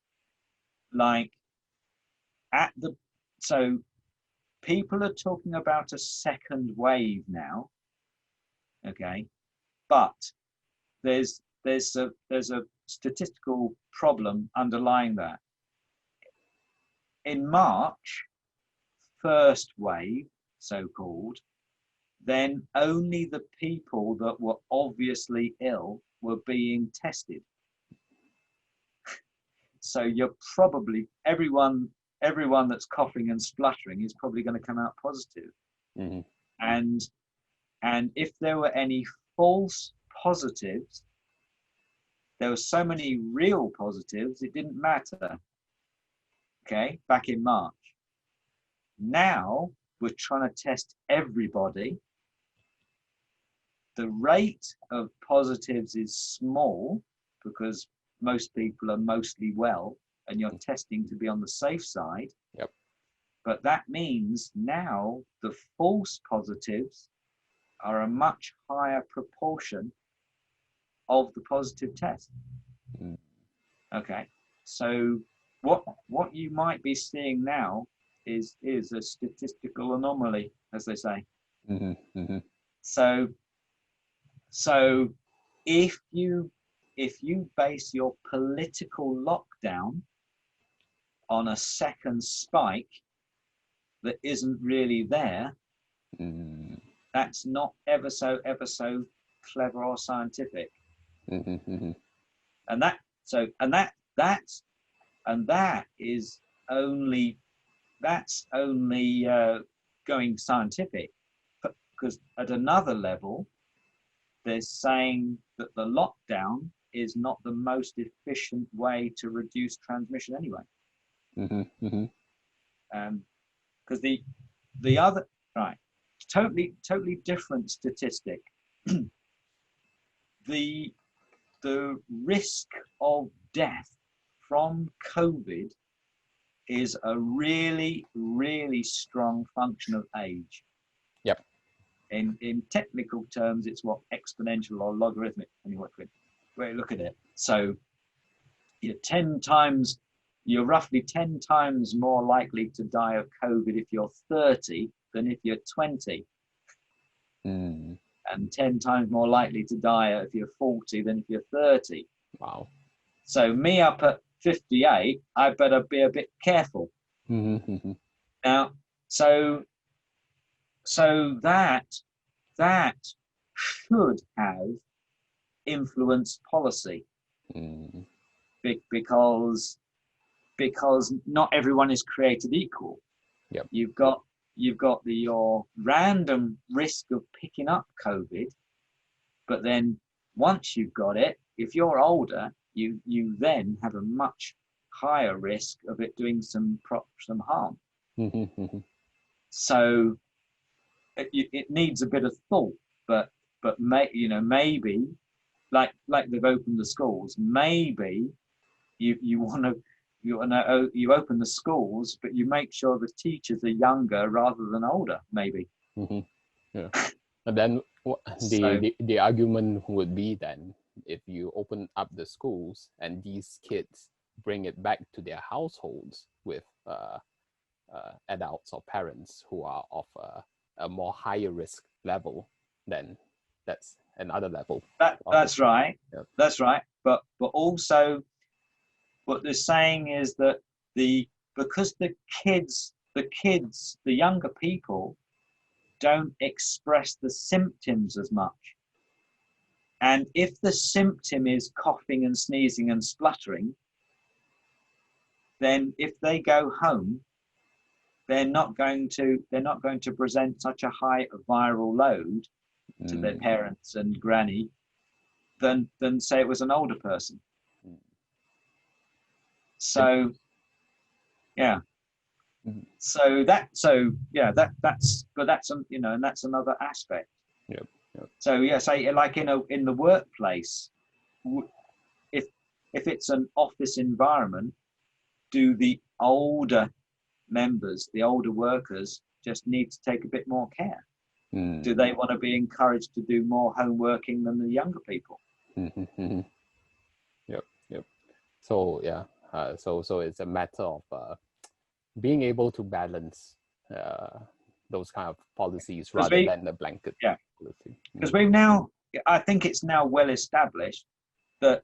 Like so people are talking about a second wave now. Okay, but there's a statistical problem underlying that. In March, first wave, so-called, then only the people that were obviously ill were being tested. So you're probably everyone that's coughing and spluttering is probably going to come out positive. And if there were any false positives, there were so many real positives, it didn't matter. Okay, back in March. Now we're trying to test everybody. The rate of positives is small because most people are mostly well, and you're testing to be on the safe side. Yep. But that means now the false positives are a much higher proportion of the positive test. Okay, so what you might be seeing now is a statistical anomaly, as they say. So if you base your political lockdown on a second spike that isn't really there, that's not ever so clever or scientific. And that's only going scientific, because at another level, they're saying that the lockdown is not the most efficient way to reduce transmission anyway. Mm-hmm. Mm-hmm. Because the other, right, totally different statistic. the the risk of death from COVID is a really strong function of age. Yep. In technical terms, it's what exponential or logarithmic when you look at it. So you're 10 times, you're roughly 10 times more likely to die of COVID if you're 30 than if you're 20. Mm. And 10 times more likely to die if you're 40 than if you're 30. Wow. So me up at 58, I better be a bit careful. Mm-hmm. Mm-hmm. Now, so that should have influenced policy Mm. because not everyone is created equal. Yep. You've got your random risk of picking up COVID, but then once you've got it, if you're older, you then have a much higher risk of it doing some harm. Mm-hmm. Mm-hmm. So it needs a bit of thought, but maybe like they've opened the schools, maybe you open the schools, but you make sure the teachers are younger rather than older, maybe. Mm-hmm. Yeah. And then So the argument would be then, if you open up the schools and these kids bring it back to their households with adults or parents who are of a more higher risk level, then that's another level. that's right. Yeah. That's right. But also what they're saying is that because the younger people don't express the symptoms as much. And if the symptom is coughing and sneezing and spluttering, then if they go home, they're not going to present such a high viral load to their parents and granny than say it was an older person. So yeah. Mhm. That's and that's another aspect. Yep. Yep. So yeah, say like in the workplace, if it's an office environment, do the older members, the older workers, just need to take a bit more care? Mm. Do they want to be encouraged to do more homeworking than the younger people? Mm-hmm. Yep. Yep. So yeah. So it's a matter of being able to balance those kind of policies rather than the blanket policy. Because I think it's now well established that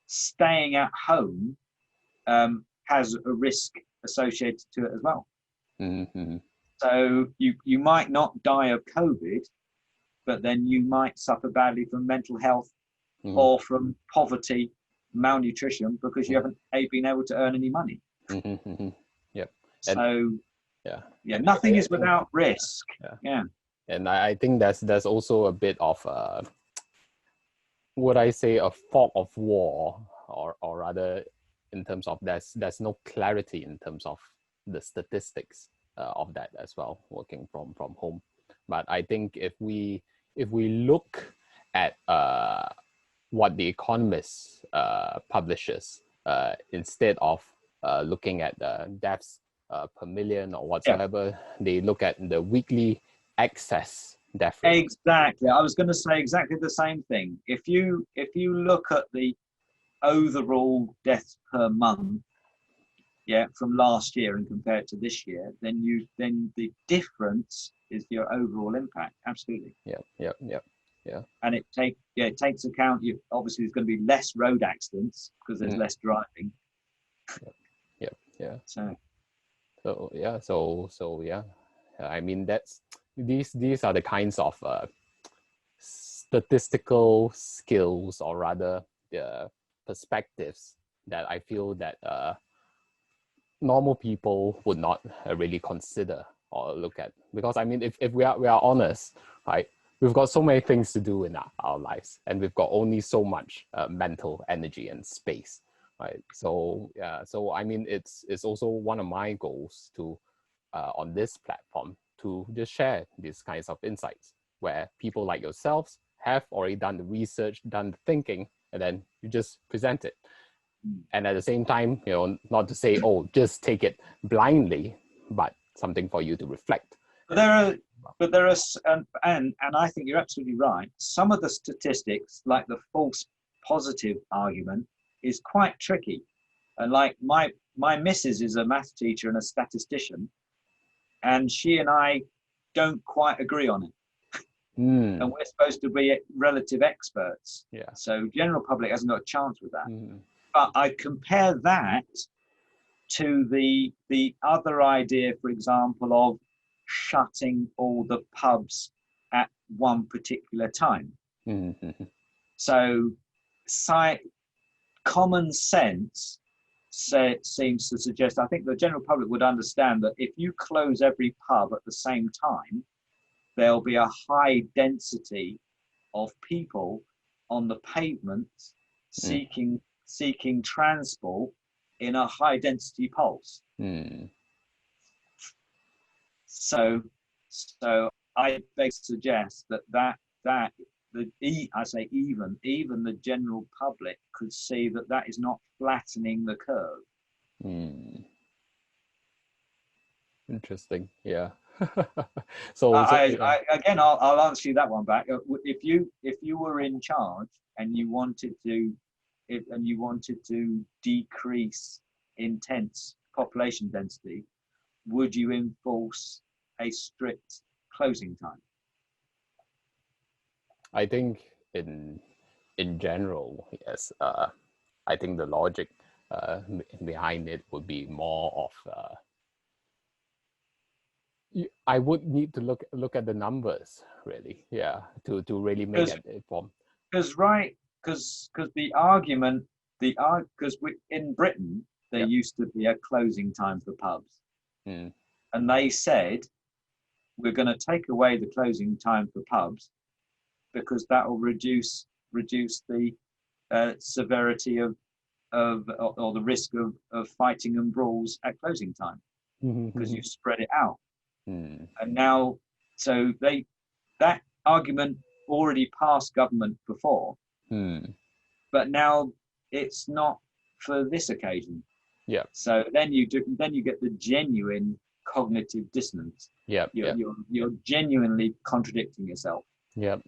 staying at home has a risk associated to it as well. Mm-hmm. So you might not die of COVID, but then you might suffer badly from mental health or from poverty, malnutrition, because you haven't been able to earn any money. Mm-hmm. Yep. So and nothing I is think, without risk. Yeah. And I think there's also a bit of would I say a fog of war, or rather, in terms of there's no clarity in terms of the statistics of that as well, working from home. But I think if we look at what the Economist publishes, instead of looking at the deaths per million or whatsoever, they look at the weekly excess death rate. Exactly. I was going to say exactly the same thing. If you look at the overall deaths per month, from last year and compare it to this year, then the difference is your overall impact. Absolutely. Yeah. And it takes account. Obviously there's going to be less road accidents because there's less driving. Yeah. So So I mean, these are the kinds of statistical skills, or rather the perspectives, that I feel that normal people would not really consider or look at. Because I mean, if we are honest, right, we've got so many things to do in our lives, and we've got only so much mental energy and space. right? So yeah, so I mean, it's also one of my goals to on this platform to just share these kinds of insights where people like yourselves have already done the research, done the thinking, and then you just present it. And at the same time, not to say, oh, just take it blindly, but something for you to reflect. But there are, but there are, and I think you're absolutely right. Some of the statistics, like the false positive argument, is quite tricky. And like my missus is a math teacher and a statistician, and she and I don't quite agree on it. And we're supposed to be relative experts. Yeah. So general public hasn't got a chance with that. But I compare that to the other idea, for example, of shutting all the pubs at one particular time. So common sense seems to suggest, I think the general public would understand that if you close every pub at the same time, there'll be a high density of people on the pavements seeking transport in a high density pulse. So I beg to suggest that I say even the general public could see that is not flattening the curve. Interesting. Yeah. Again, I'll answer you that one back. If you were in charge and you wanted to decrease intense population density, would you enforce a strict closing time? I think in general, yes. I think the logic behind it would be more of I would need to look at the numbers, really, yeah, to really make it informed. Because the argument, in Britain there used to be a closing time for pubs, and they said we're going to take away the closing time for pubs because that will reduce the severity of or the risk of fighting and brawls at closing time because you spread it out. And now, so that argument already passed government before, but now it's not for this occasion. Yeah. So then you get the genuine cognitive dissonance. You're genuinely contradicting yourself. Yeah.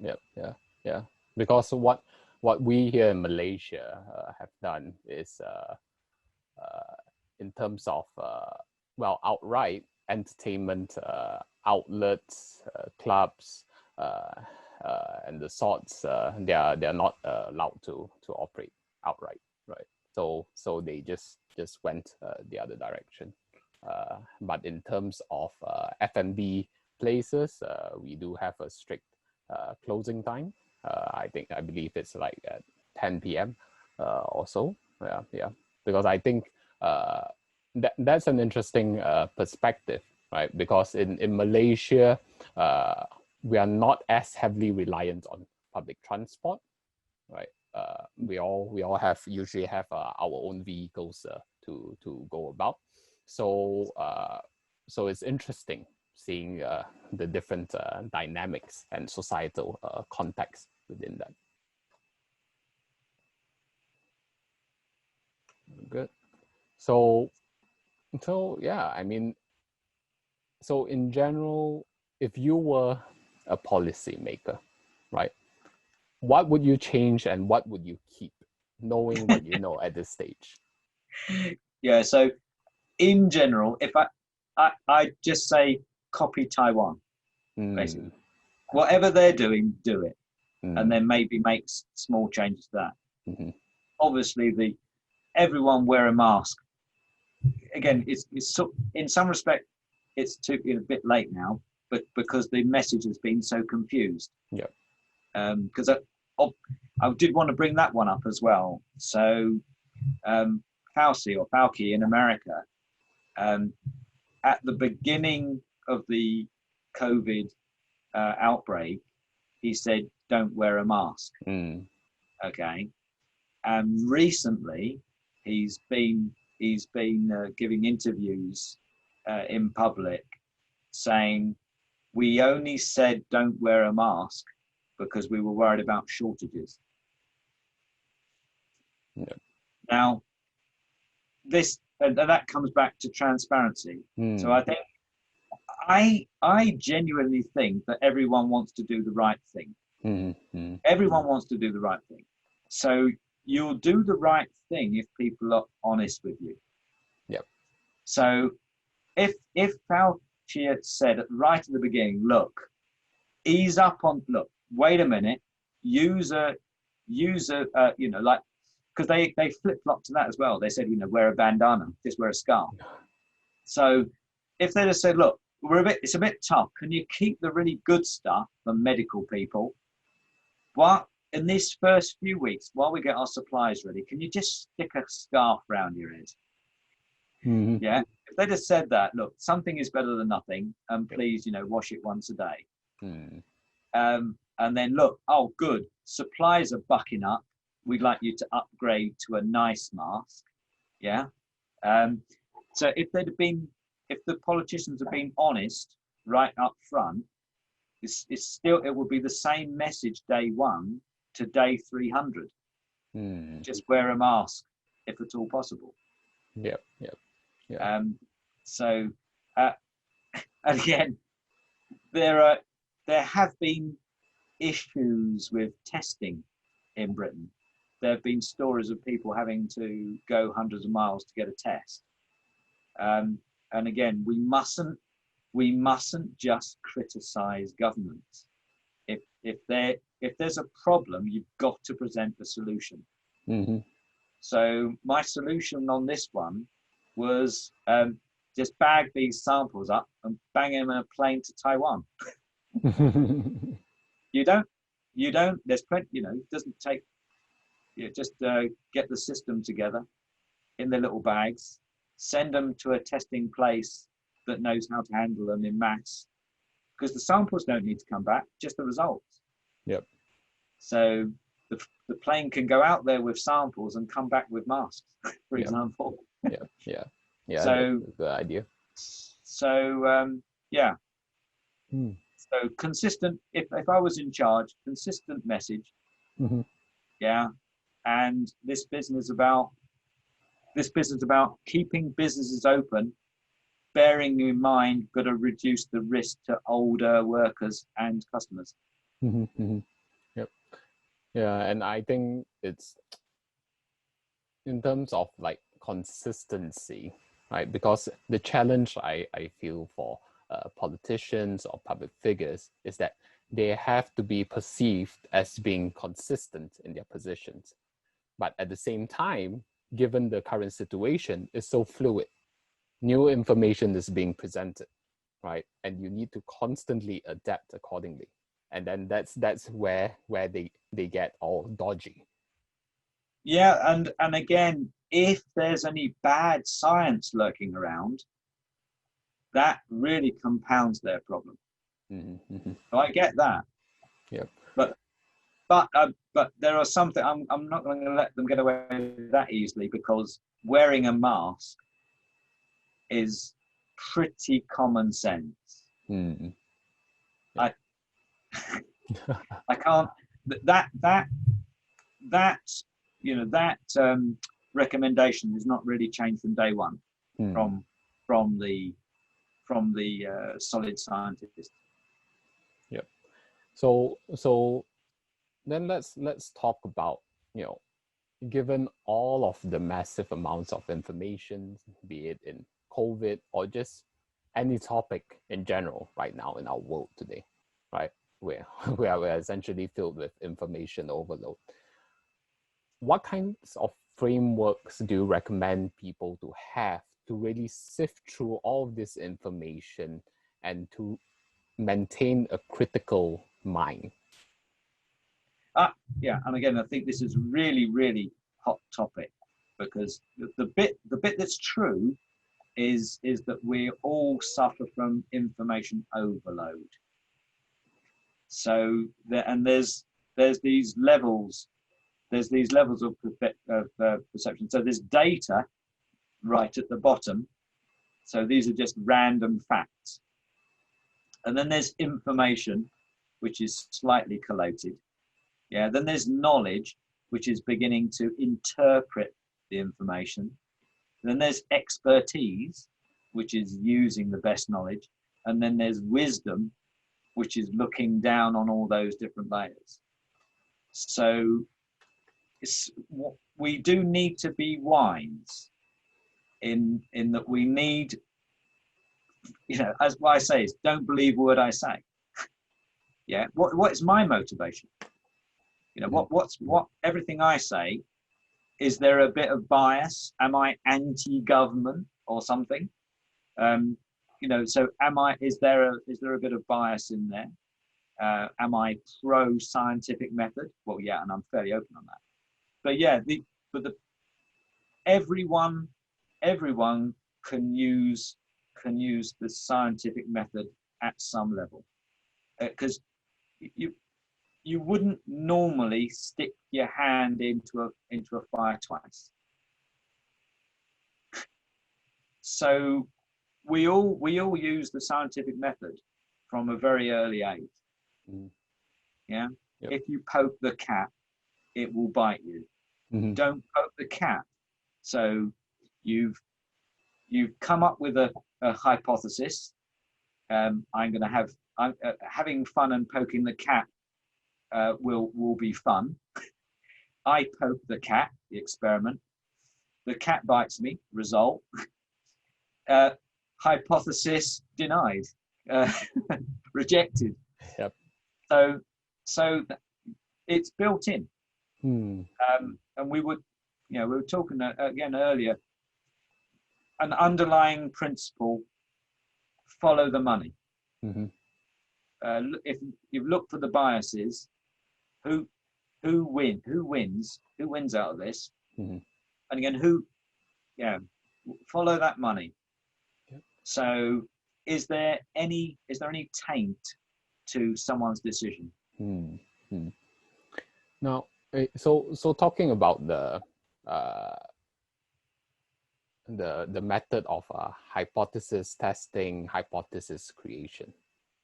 Because what we here in Malaysia have done is in terms of outright entertainment outlets, clubs, and the sorts, they are not allowed to operate outright, right? So they just went the other direction. But in terms of F&B places, we do have a strict closing time. I believe it's like at 10 p.m. Or so. Yeah. Because I think that's an interesting perspective, right? Because in Malaysia, we are not as heavily reliant on public transport, right? We all usually have our own vehicles to go about. So it's interesting seeing the different dynamics and societal context within that. Good. So yeah, I mean, so in general, if you were a policymaker, right, what would you change and what would you keep, knowing what you know at this stage? Yeah, so in general, if I just say copy Taiwan, basically. Whatever they're doing, do it. And then maybe make small changes to that. Obviously, everyone wear a mask. Again, it's so, in some respect, it's a bit late now, but because the message has been so confused. Yeah. Because I did want to bring that one up as well. So, Fauci in America, at the beginning of the COVID outbreak, he said, "Don't wear a mask." Okay. And recently, he's been giving interviews in public saying, we only said don't wear a mask because we were worried about shortages. Yeah. Now, this and that comes back to transparency. So I think I genuinely think that everyone wants to do the right thing. Everyone wants to do the right thing. So you'll do the right thing if people are honest with you. Yep. So if Fauci had said right at the beginning, look, ease up on, look, wait a minute, use a like, because they flip-flopped to that as well. They said, wear a bandana, just wear a scarf. So if they'd have said, look, it's a bit tough, can you keep the really good stuff for medical people? But in these first few weeks, while we get our supplies ready, can you just stick a scarf around your head? Yeah. If they'd have said that, look, something is better than nothing, and please, wash it once a day. And then look, oh, good, supplies are bucking up. We'd like you to upgrade to a nice mask. Yeah. So if the politicians have been honest right up front, it will be the same message day 1 to day 300. Just wear a mask if at all possible. Yeah. So again, there have been issues with testing in Britain. There have been stories of people having to go hundreds of miles to get a test. And again, we mustn't just criticize governments. If there's a problem, you've got to present a solution. So my solution on this one was just bag these samples up and bang them in a plane to Taiwan. You don't, there's plenty, it doesn't take, just get the system together in their little bags, send them to a testing place that knows how to handle them in mass, because the samples don't need to come back, just the results. Yep. So the plane can go out there with samples and come back with masks, for example. Yeah. So that's the idea. So So consistent. If I was in charge, consistent message. Yeah, and this business about keeping businesses open, bearing in mind got to reduce the risk to older workers and customers. Yep. Yeah, and I think it's in terms of like consistency, right? Because the challenge I feel for politicians or public figures is that they have to be perceived as being consistent in their positions. But at the same time, given the current situation is so fluid, new information is being presented, right? And you need to constantly adapt accordingly. And then that's where they get all dodgy. Yeah, and again, if there's any bad science lurking around, that really compounds their problem. So I get that. Yeah. But there are something I'm not going to let them get away with that easily, because wearing a mask is pretty common sense. I can't that recommendation has not really changed from day one from the solid scientists. Yep. So then let's talk about, given all of the massive amounts of information, be it in COVID or just any topic in general right now in our world today, right? We're essentially filled with information overload. What kinds of frameworks do you recommend people to have to really sift through all of this information and to maintain a critical mind? And again, I think this is really, really hot topic, because the bit that's true is that we all suffer from information overload. So there's these levels there's these levels of perception. So there's data right at the bottom. So these are just random facts. And then there's information, which is slightly collated. Yeah. Then there's knowledge, which is beginning to interpret the information. Then there's expertise, which is using the best knowledge. And then there's wisdom, which is looking down on all those different layers. So we do need to be wise in that we need, as what I say is, don't believe a word I say. Yeah. What is my motivation? What everything I say, is there a bit of bias? Am I anti-government or something? So is there a bit of bias in there? Am I pro-scientific method? Well, yeah, and I'm fairly open on that. But yeah, everyone can use the scientific method at some level, because you wouldn't normally stick your hand into a fire twice. So we all use the scientific method from a very early age. Yeah. Yep. If you poke the cat, it will bite you. Don't poke the cat. So you've come up with a hypothesis. I'm having fun and poking the cat will be fun. I poke the cat, the experiment. The cat bites me. Result. Hypothesis denied. Rejected. Yep. So it's built in. And we were talking again earlier. An underlying principle: follow the money. If you look for the biases, who wins out of this? And again, follow that money. Yep. So is there any taint to someone's decision? Now, so talking about the method of hypothesis testing, hypothesis creation,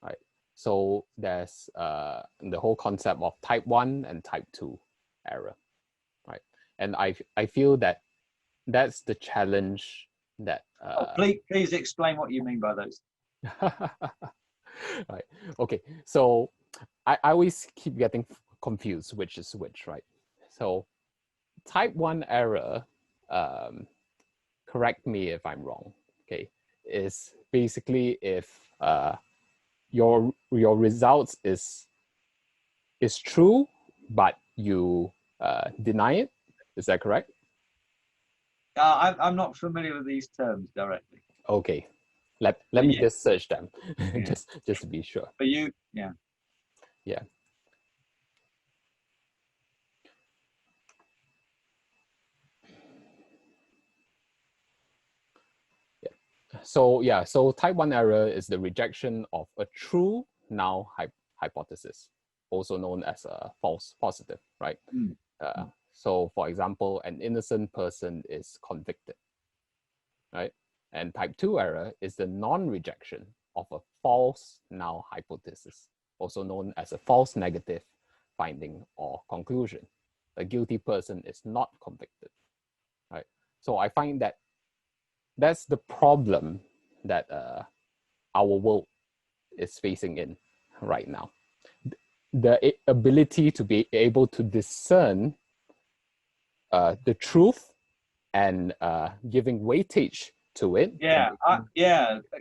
right? So there's the whole concept of type 1 and type 2 error, right? And I feel that that's the challenge that please explain what you mean by those. Right. Okay. So I always keep getting confused which is which, right? So type 1 error, correct me if I'm wrong, okay, is basically if your results is true, but you deny it. Is that correct? I'm not familiar with these terms directly. Okay, let me just search them, just to be sure. But yeah. So type 1 error is the rejection of a true null hypothesis, also known as a false positive, right? So for example, an innocent person is convicted, right? And type 2 error is the non-rejection of a false null hypothesis, also known as a false negative finding or conclusion. A guilty person is not convicted, right? So I find that that's the problem that our world is facing in right now. The ability to be able to discern the truth and giving weightage to it.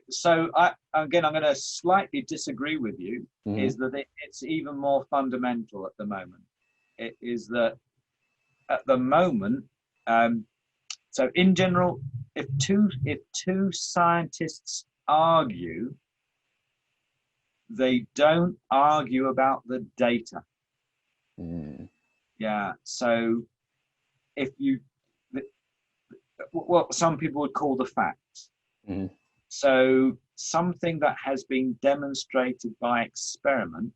So I'm going to slightly disagree with you. Is that it's even more fundamental at the moment. It is that at the moment, so in general, if two scientists argue, they don't argue about the data. Yeah. So if what some people would call the facts. So something that has been demonstrated by experiment,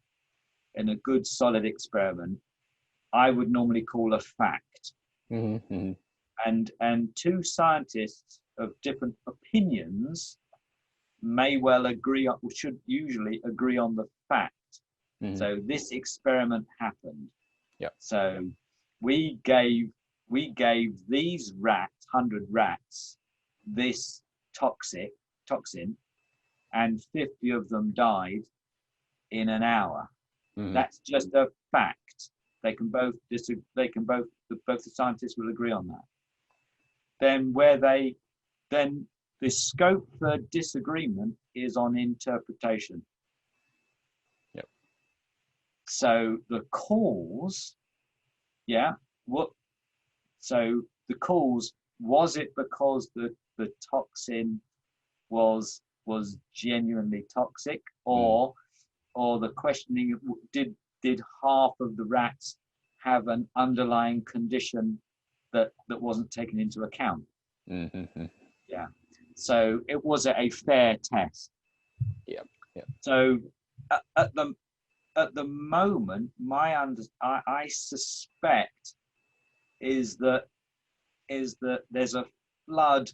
in a good solid experiment, I would normally call a fact. Mm-hmm. And two scientists of different opinions may well agree on, or should usually agree on the fact. Mm-hmm. So this experiment happened. Yep. So we gave these rats, 100 rats, this toxin, and 50 of them died in an hour. Mm-hmm. That's just a fact. They can both disagree. Both the scientists will agree on that. Then the scope for disagreement is on interpretation. Yep. So the cause, so the cause, was it because the toxin was genuinely toxic, or the questioning, did half of the rats have an underlying condition that wasn't taken into account? Mm-hmm. Yeah. So it was a fair test. Yep. Yep. So at the moment, I suspect is that there's a flood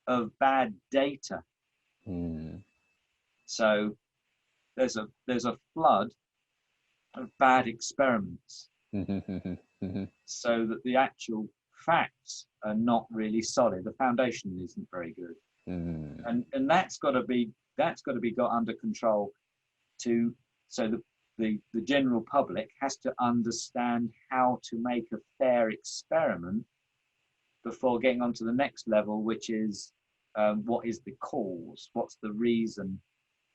of bad data. So there's a flood of bad experiments, so that the actual facts are not really solid. The foundation isn't very good, and that's got to be got under control. So the general public has to understand how to make a fair experiment before getting on to the next level, which is what is the cause, what's the reason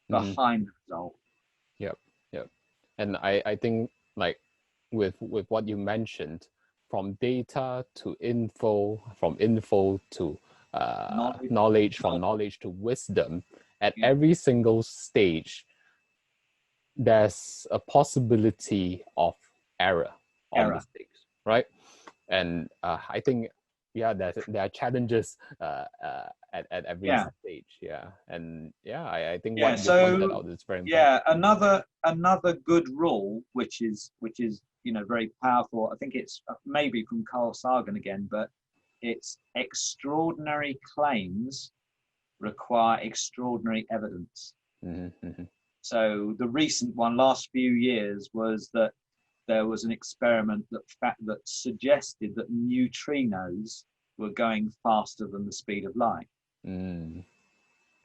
behind the result. Yep. And I think, like, with what you mentioned, from data to info, from info to knowledge, from knowledge to wisdom, at every single stage there's a possibility of error or mistakes, right? And I think there are challenges at every stage. And I think what you pointed out is very important. Another good rule, which is very powerful. I think it's maybe from Carl Sagan again, but it's extraordinary claims require extraordinary evidence. So the recent one, last few years, was that there was an experiment that suggested that neutrinos were going faster than the speed of light.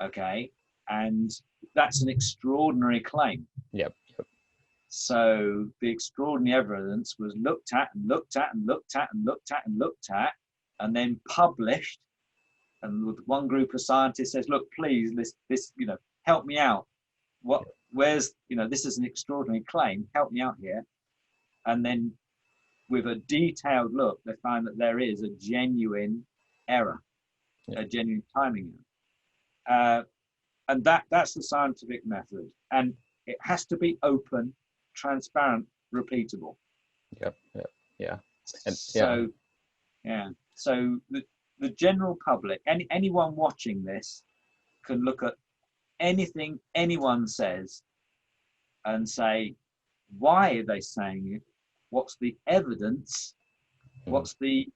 Okay, and that's an extraordinary claim. Yep. So the extraordinary evidence was looked at, and then published. And one group of scientists says, "Look, please, this help me out. Where's this is an extraordinary claim. Help me out here." And then, with a detailed look, they find that there is a genuine error, a genuine timing error. And that's the scientific method. And it has to be open, transparent, repeatable. Yeah. And so the general public, anyone watching this, can look at anything anyone says and say, why are they saying it? What's the evidence? What's the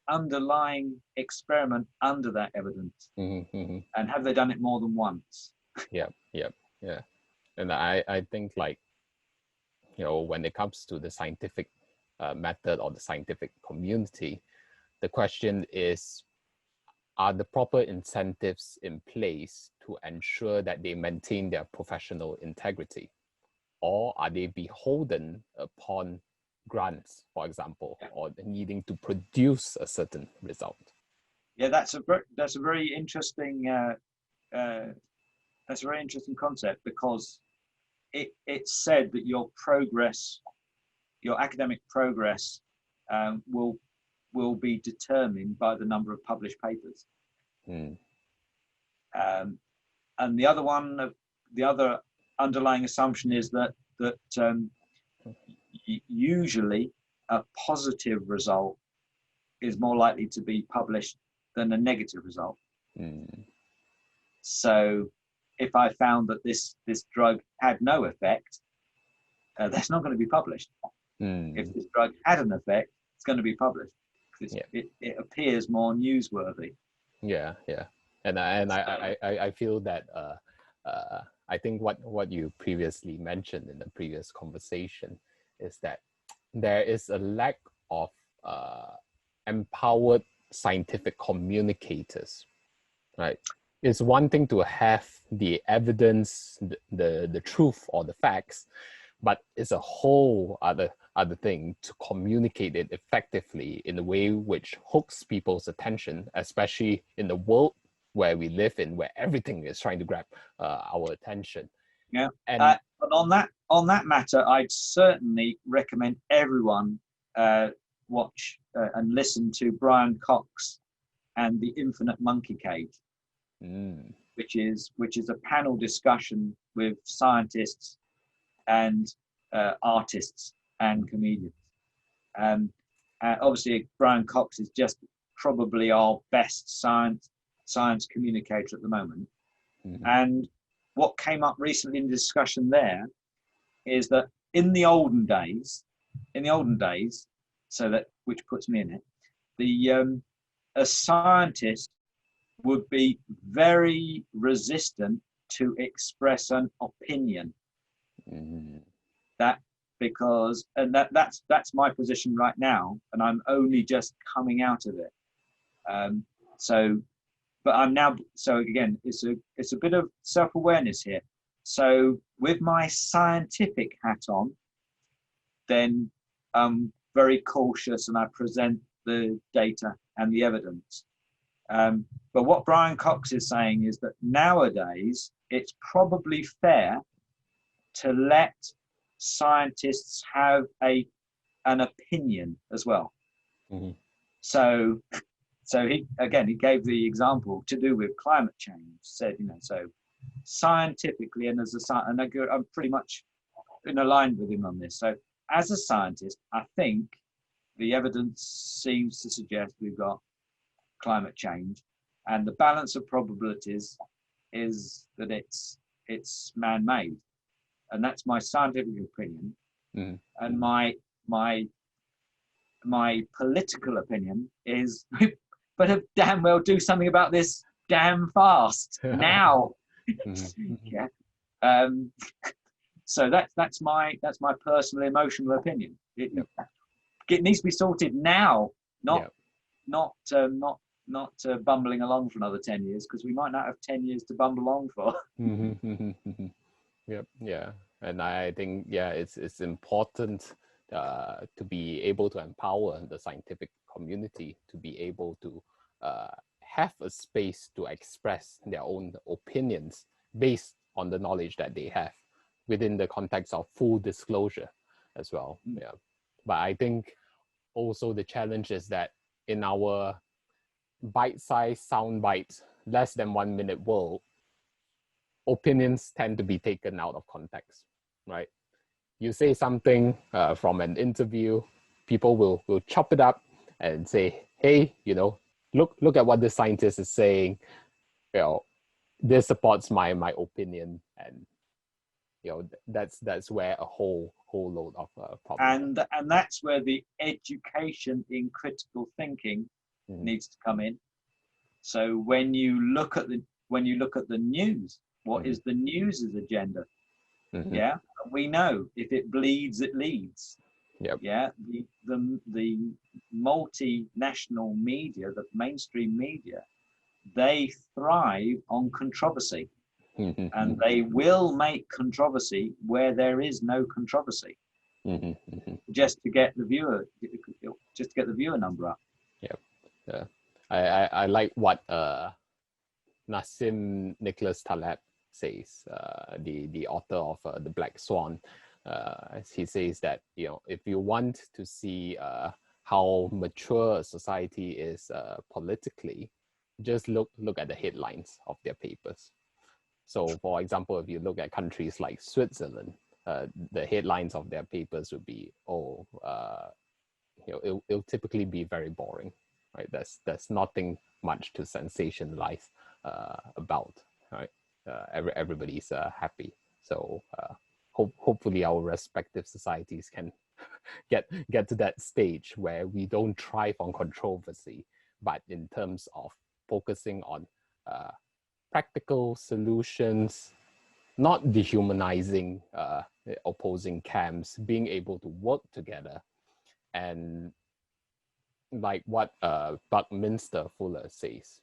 underlying experiment under that evidence? And have they done it more than once? Yeah. And I think, like, when it comes to the scientific method or the scientific community, the question is, are the proper incentives in place to ensure that they maintain their professional integrity? Or are they beholden upon grants, for example, or needing to produce a certain result? Yeah, that's a very interesting concept, because it's said that your academic progress will be determined by the number of published papers. And the other underlying assumption is that usually a positive result is more likely to be published than a negative result. So if I found that this drug had no effect, that's not going to be published. If Mm. this drug had an effect, it's going to be published because Yeah. it appears more newsworthy. Yeah. Yeah. And So, I feel that I think what you previously mentioned in the previous conversation is that there is a lack of uh, empowered scientific communicators, right? It's one thing to have the evidence, the truth or the facts, but it's a whole other thing to communicate it effectively in a way which hooks people's attention, especially in the world where we live in, where everything is trying to grab our attention. yeah. And But on that matter, I'd certainly recommend everyone watch and listen to Brian Cox and the Infinite Monkey Cage, mm, which is a panel discussion with scientists and artists and comedians. Obviously, Brian Cox is just probably our best science communicator at the moment. mm, And what came up recently in the discussion there is that in the olden days, so that which puts me in it, the a scientist would be very resistant to express an opinion. mm, That because and that's my position right now, and I'm only just coming out of it. Um, so, but I'm now. So again, it's a bit of self-awareness here. So with my scientific hat on, then I'm very cautious and I present the data and the evidence. But what Brian Cox is saying is that nowadays it's probably fair to let scientists have an opinion as well. mm, So he gave the example to do with climate change. Said, so scientifically and I'm pretty much in line with him on this. So as a scientist, I think the evidence seems to suggest we've got climate change, and the balance of probabilities is that it's man-made, and that's my scientific opinion. mm. And my political opinion is, better damn well do something about this damn fast now. Yeah. Um, so that's my personal emotional opinion. Yep. It needs to be sorted now, not Yep. not bumbling along for another 10 years, because we might not have 10 years to bumble along for. Yep. Yeah. And I think, yeah, it's important to be able to empower the scientific community to be able to have a space to express their own opinions based on the knowledge that they have within the context of full disclosure as well. Yeah. But I think also the challenge is that in our bite-sized sound bites, less than 1 minute world, opinions tend to be taken out of context, right? You say something from an interview, people will chop it up and say, hey, look at what the scientist is saying. This supports my opinion, and that's where a whole load of problems. And that's where the education in critical thinking needs to come in. So when you look at the news, what is the news's agenda? Yeah, we know if it bleeds, it leads. Yep. Yeah, the multinational media, the mainstream media, they thrive on controversy, and they will make controversy where there is no controversy, just to get the viewer number up. Yep. Yeah. I like what Nassim Nicholas Taleb says, the author of The Black Swan. He says that if you want to see how mature a society is politically, just look at the headlines of their papers. So, for example, if you look at countries like Switzerland, the headlines of their papers would be, it'll typically be very boring, right? There's nothing much to sensationalize about, right? Everybody's happy. So hopefully our respective societies can get to that stage where we don't thrive on controversy, but in terms of focusing on practical solutions, not dehumanizing opposing camps, being able to work together, and like what Buckminster Fuller says,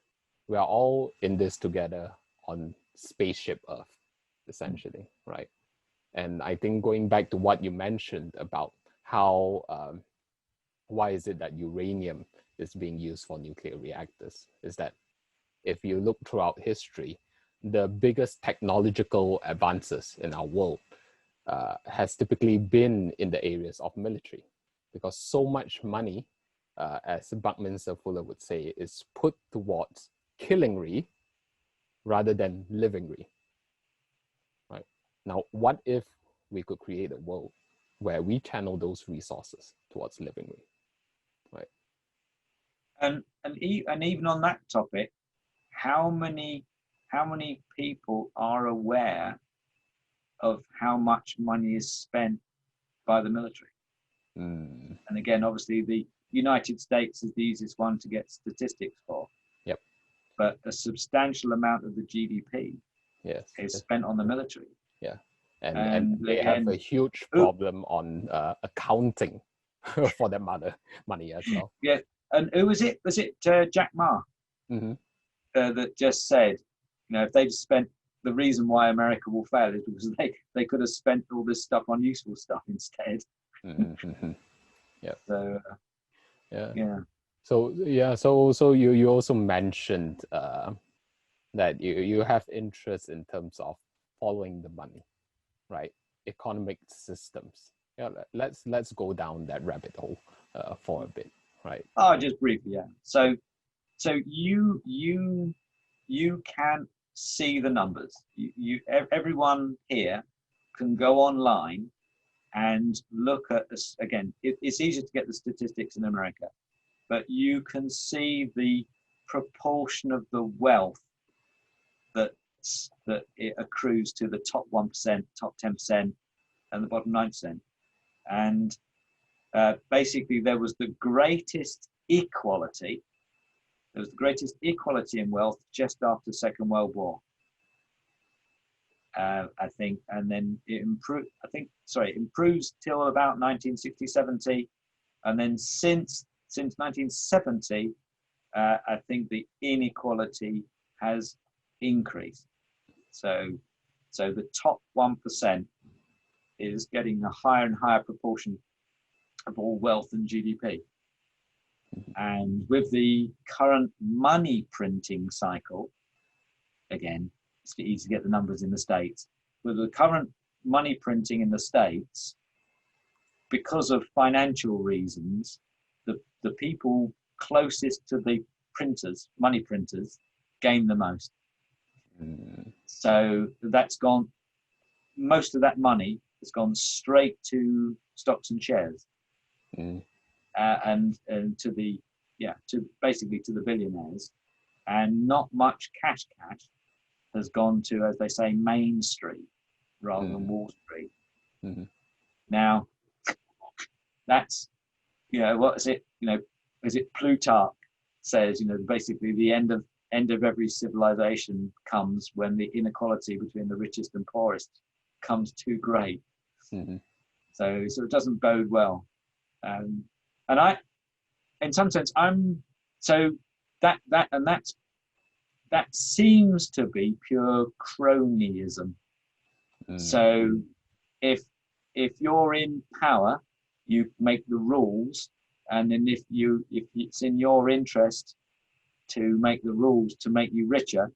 we are all in this together on spaceship Earth, essentially, right? And I think going back to what you mentioned about how why is it that uranium is being used for nuclear reactors, is that if you look throughout history, the biggest technological advances in our world has typically been in the areas of military, because so much money, as Buckminster Fuller would say, is put towards killing rather than living. Right? Now, what if we could create a world where we channel those resources towards living? Right? And even on that topic, how many people are aware of how much money is spent by the military? Mm. And again, obviously, the United States is the easiest one to get statistics for. Yep. But a substantial amount of the GDP is spent on the military. Yeah. And they again, have a huge problem on accounting for their money as well. Yeah. And who was it? Was it Jack Ma that just said, if they'd spent, the reason why America will fail is because they could have spent all this stuff on useful stuff instead. Yeah. So yeah. So you also mentioned that you have interest in terms of following the money, right? Economic systems. Yeah, let's go down that rabbit hole for a bit, right? Oh, just briefly, yeah. So you can see the numbers. Everyone here can go online and look at this. Again, it's easier to get the statistics in America, but you can see the proportion of the wealth that it accrues to the top 1%, top 10%, and the bottom 9%. And basically, there was the greatest equality. There was the greatest equality in wealth just after the Second World War. I think, and then it improved. It improves till about 1960, 70, and then since 1970, I think the inequality has increased. So the top 1% is getting a higher and higher proportion of all wealth and GDP. And with the current money printing cycle, again, it's easy to get the numbers in the States. With the current money printing in the States, because of financial reasons, the people closest to the printers, money printers, gain the most. So that's gone, most of that money has gone straight to stocks and shares. And to basically to the billionaires, and not much cash has gone to, as they say, Main Street rather than Wall Street. Now, that's, what is it? Is it Plutarch says, basically the end of every civilization comes when the inequality between the richest and poorest comes too great. So it doesn't bode well. And I, in some sense, that seems to be pure cronyism. So if you're in power, you make the rules, and then if it's in your interest to make the rules to make you richer,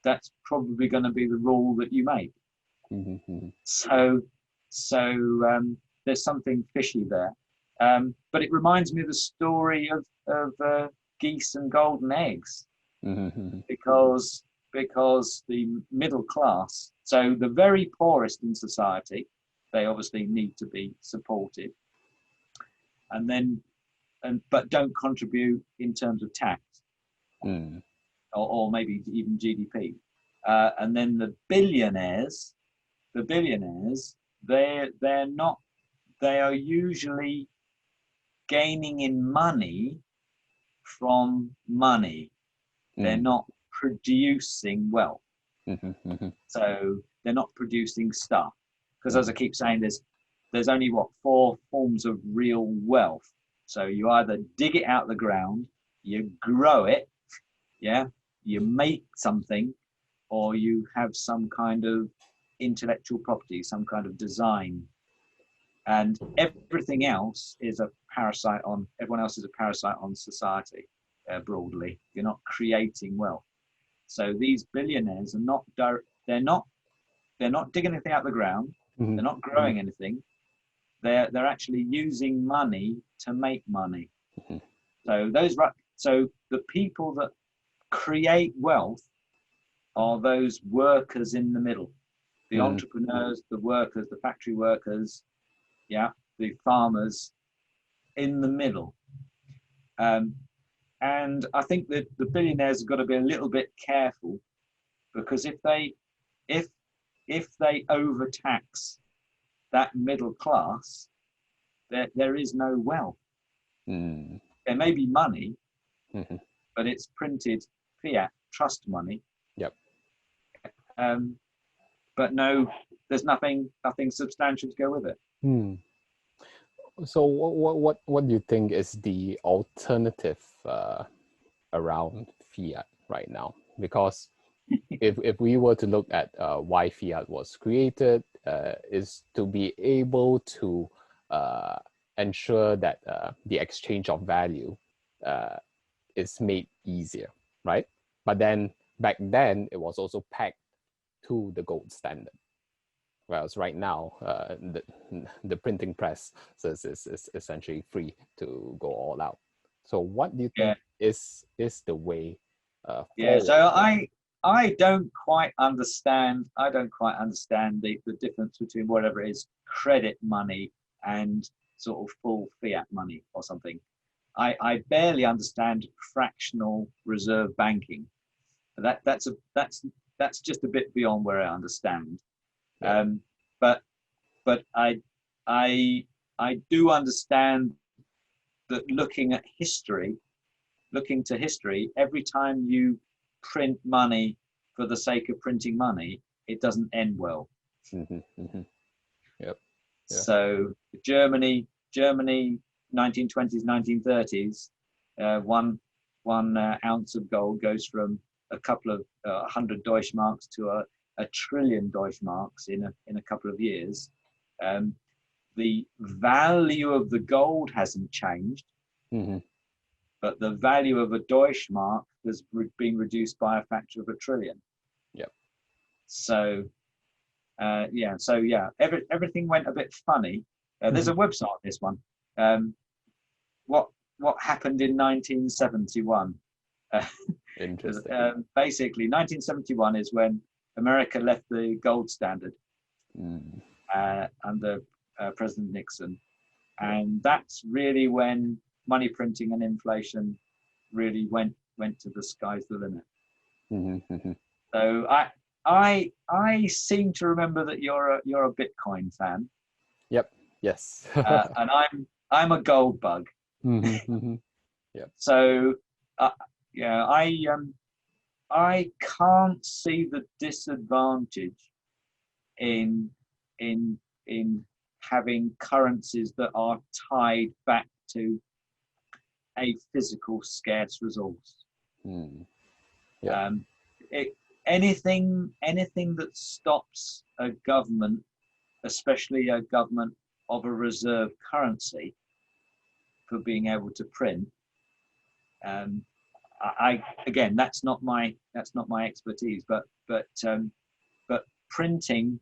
that's probably going to be the rule that you make. So there's something fishy there. But it reminds me of the story of geese and golden eggs, because the middle class, so the very poorest in society, they obviously need to be supported, but don't contribute in terms of tax, or maybe even GDP. And then the billionaires, they're not they are usually gaining in money from money. They're not producing wealth. So they're not producing stuff. Because as I keep saying, there's only what 4 forms of real wealth. So you either dig it out of the ground, you grow it, yeah, you make something, or you have some kind of intellectual property, some kind of design. And everything else is a parasite on, everyone else is a parasite on society, broadly. You're not creating wealth. So these billionaires are not, they're not digging anything out of the ground. They're not growing anything. They're actually using money to make money. So the people that create wealth are those workers in the middle, the entrepreneurs, the workers, the factory workers, yeah, the farmers in the middle. And I think that the billionaires have got to be a little bit careful, because if they overtax that middle class, there is no wealth. There may be money, but it's printed fiat trust money. Yep. But no, there's nothing substantial to go with it. So what do you think is the alternative around fiat right now? Because if we were to look at why fiat was created, is to be able to ensure that the exchange of value is made easier, right? But then back then it was also pegged to the gold standard. Whereas right now, the printing press is essentially free to go all out. So what do you think is the way forward? So I don't quite understand. The difference between whatever it is, credit money and sort of full fiat money or something. I barely understand fractional reserve banking. That's just a bit beyond where I understand. But I do understand that looking to history, every time you print money for the sake of printing money, it doesn't end well. Yep. So Germany, 1920s, 1930s, one ounce of gold goes from a couple of 100 Deutschmarks to a trillion Deutschmarks in a couple of years. The value of the gold hasn't changed, but the value of a Deutschmark has been reduced by a factor of 1 trillion. Yep. So everything went a bit funny. There's a website on this one. What happened in 1971? Interesting. Basically, 1971 is when America left the gold standard under President Nixon, and that's really when money printing and inflation really went to the sky's the limit. So I seem to remember that you're a Bitcoin fan. Yep. Yes. And I'm a gold bug. Yep. So I can't see the disadvantage in having currencies that are tied back to a physical scarce resource. Anything that stops a government, especially a government of a reserve currency, for being able to print, again, that's not my expertise, but printing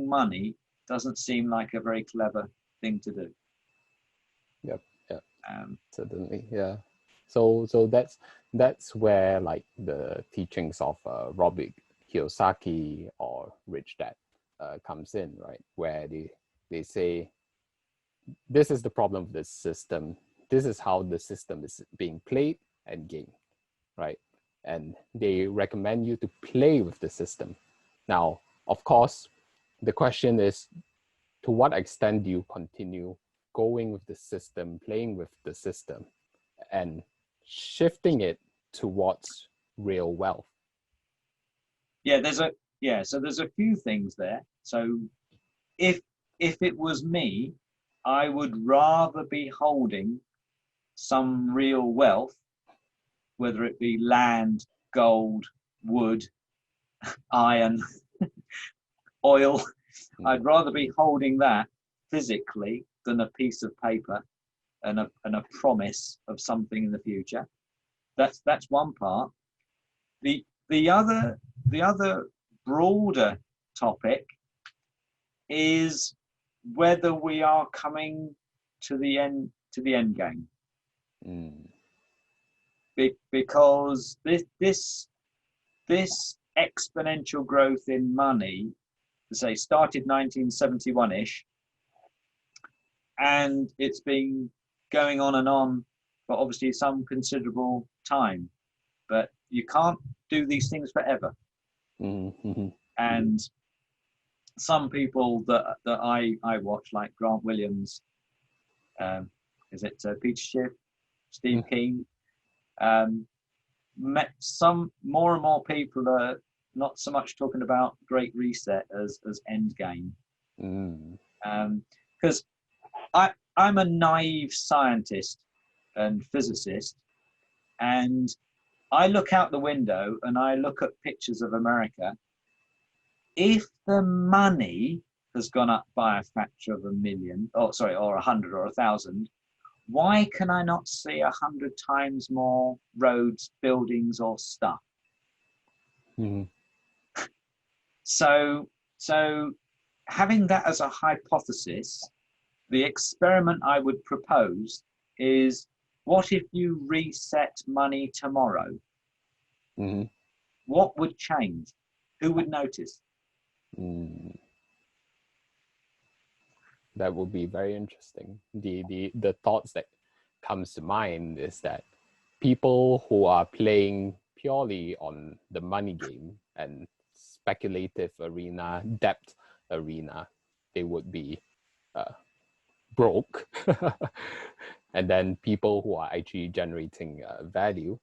money doesn't seem like a very clever thing to do. Yep. Certainly, yeah. So that's where like the teachings of Robert Kiyosaki or Rich Dad comes in, right? Where they say, this is the problem of this system. This is how the system is being played and gamed, right? And they recommend you to play with the system. Now, of course, the question is, to what extent do you continue going with the system, playing with the system, and shifting it towards real wealth? So there's a few things there. So if it was me, I would rather be holding some real wealth, whether it be land, gold, wood, iron, oil. I'd rather be holding that physically than a piece of paper and a promise of something in the future. That's one part. The other broader topic is whether we are coming to the end game. Because this exponential growth in money, say, started 1971-ish, and it's been going on and on for obviously some considerable time. But you can't do these things forever. And some people that I watch, like Grant Williams, is it Peter Schiff, Steve Keen, met some more and more people are not so much talking about Great Reset as end game. Because I'm a naive scientist and physicist, and I look out the window and I look at pictures of America. If the money has gone up by a factor of 1,000,000, or 100 or 1,000, why can I not see 100 times more roads, buildings, or stuff? So having that as a hypothesis, the experiment I would propose is, what if you reset money tomorrow? What would change? Who would notice? That would be very interesting. The thoughts that comes to mind is that people who are playing purely on the money game and speculative arena, debt arena, they would be broke. And then people who are actually generating value,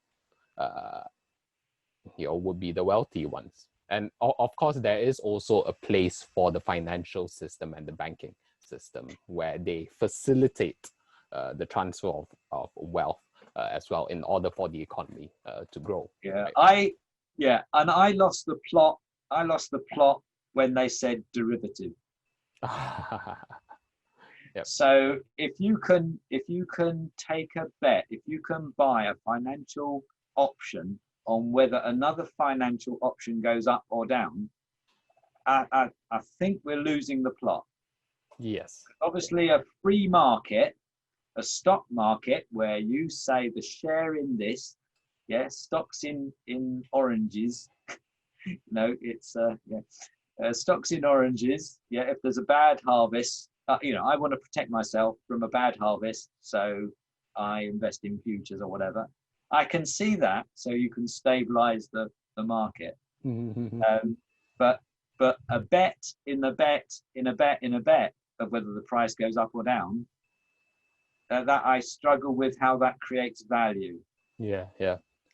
would be the wealthy ones. And of course, there is also a place for the financial system and the banking system where they facilitate the transfer of wealth as well, in order for the economy to grow. Right? And I lost the plot. When they said derivative. Yep. So if you can take a bet, if you can buy a financial option on whether another financial option goes up or down, I think we're losing the plot. Yes. Obviously, a free market, a stock market where you say the share in this, stocks in oranges. It's stocks in oranges. If there's a bad harvest, I want to protect myself from a bad harvest, so I invest in futures or whatever. I can see that, so you can stabilize the market. But a bet in a bet of whether the price goes up or down, that I struggle with how that creates value.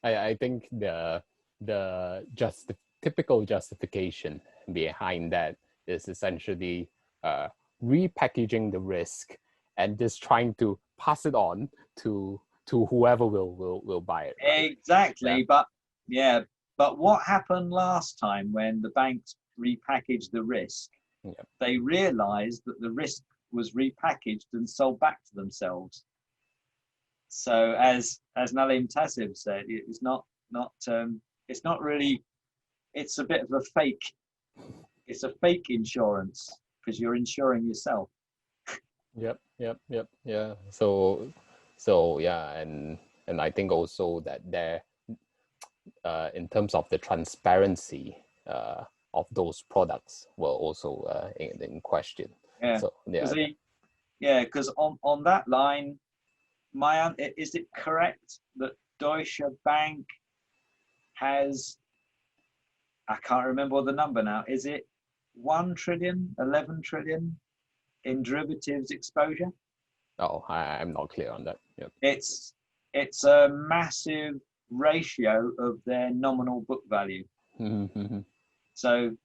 I think the typical justification behind that is essentially repackaging the risk and just trying to pass it on to whoever will buy it. Right? Exactly. But what happened last time when the banks repackaged the risk? They realized that the risk was repackaged and sold back to themselves. So as Nalim Tassib said, it's not really, it's a bit of a fake. It's a fake insurance because you're insuring yourself. Yep. Yeah. So yeah, and I think also that there, in terms of the transparency of those products, were also in question. Because on that line, is it correct that Deutsche Bank has, I can't remember the number now, is it 1 trillion, 11 trillion in derivatives exposure? Oh, I'm not clear on that. Yep. It's a massive ratio of their nominal book value. Mhm. So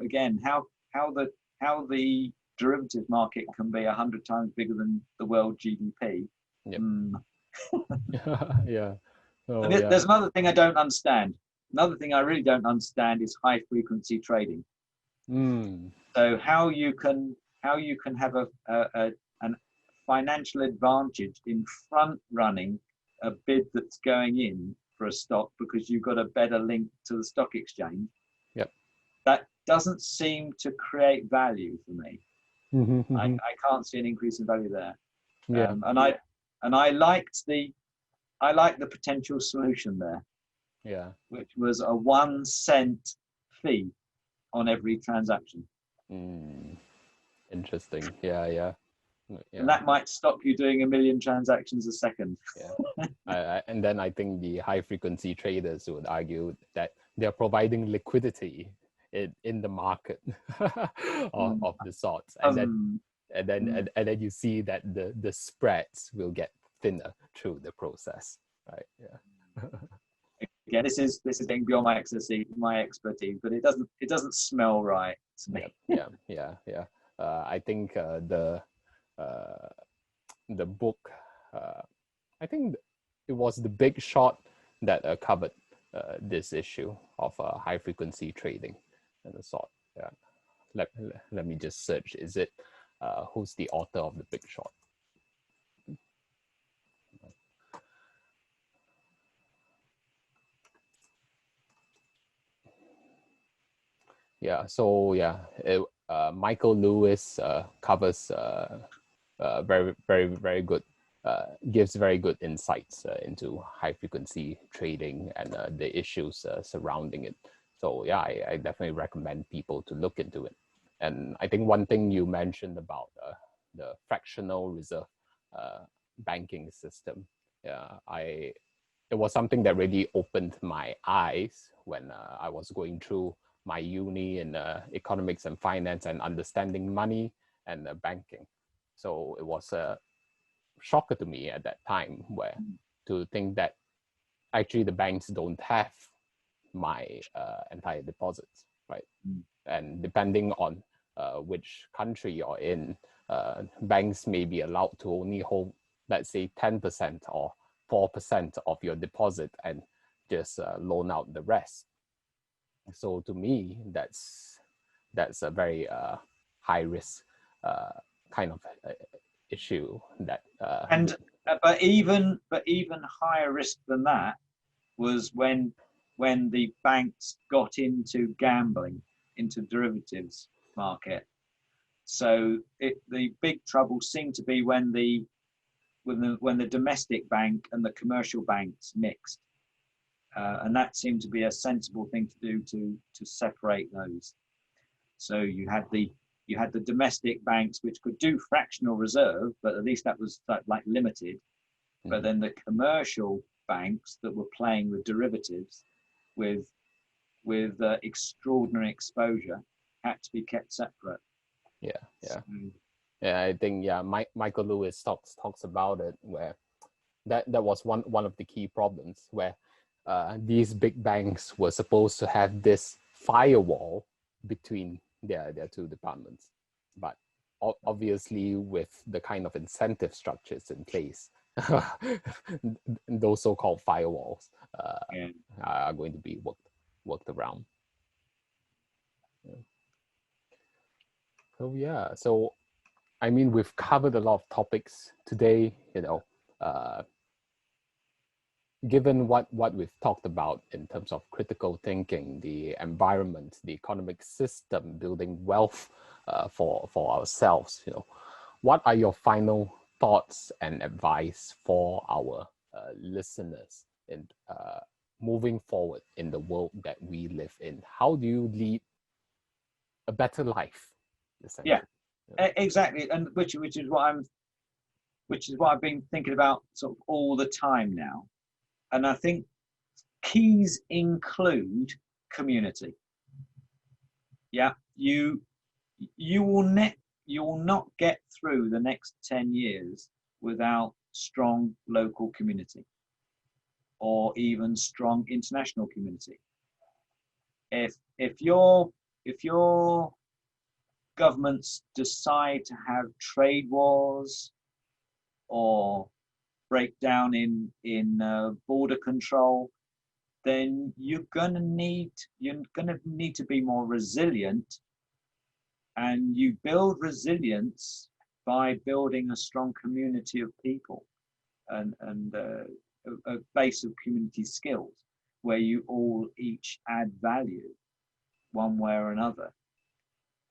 again, how the derivatives market can be 100 times bigger than the world GDP. Yep. Mm. Yeah. Oh, And yeah. there's another thing I don't understand. Another thing I really don't understand is high frequency trading. Mm. So how you can have an financial advantage in front running a bid that's going in for a stock because you've got a better link to the stock exchange. Yep. That doesn't seem to create value for me. I Mhm. can't see an increase in value there. Yeah. And I liked the potential solution there, Yeah. which was a 1 cent fee on every transaction. Mm. Interesting. Yeah. Yeah. And Yeah. that might stop you doing 1 million transactions a second. Yeah. And then I think the high frequency traders would argue that they're providing liquidity in the market Mm. of the sorts. Um, And then you see that the spreads will get thinner through the process. Right. Yeah. Again, this is getting beyond my expertise, but it doesn't smell right to Yeah. me. Yeah. I think uh, the book, uh, I think it was The Big Short that covered this issue of high frequency trading and the sort. Yeah. Let me just search. Is it who's the author of The Big Short? Yeah. So yeah, Michael Lewis covers very good. Gives very good insights into high frequency trading and the issues surrounding it. So yeah, I definitely recommend people to look into it. And I think one thing you mentioned about the fractional reserve banking system, yeah, it was something that really opened my eyes when I was going through my uni in economics and finance and understanding money and banking. So it was a shocker to me at that time where to think that actually the banks don't have my entire deposits, right? And depending on which country you're in, banks may be allowed to only hold, let's say, 10% or 4% of your deposit and just loan out the rest. So to me, that's a very high risk kind of issue that And but even higher risk than that was when the banks got into gambling, into derivatives market. So the big trouble seemed to be when the domestic bank and the commercial banks mixed, and that seemed to be a sensible thing to do to separate those. So you had the domestic banks which could do fractional reserve, but at least that was like limited. But then the commercial banks that were playing with derivatives with extraordinary exposure had to be kept separate. yeah, So, yeah. I think Michael Lewis talks about it where that was one of the key problems where these big banks were supposed to have this firewall between their two departments, but obviously with the kind of incentive structures in place, those so-called firewalls yeah. are going to be worked around. Yeah. So yeah, so I mean we've covered a lot of topics today. Given what we've talked about in terms of critical thinking, the environment, the economic system, building wealth for ourselves, what are your final thoughts and advice for our listeners in moving forward in the world that we live in? How do you lead a better life, Yeah, essentially? exactly, and which is what I've been thinking about sort of all the time now. And I think keys include community. Yeah, you will not get through the next 10 years without strong local community or even strong international community. If your governments decide to have trade wars or break down in border control, then you're gonna need to be more resilient, and you build resilience by building a strong community of people and a base of community skills where you all each add value one way or another.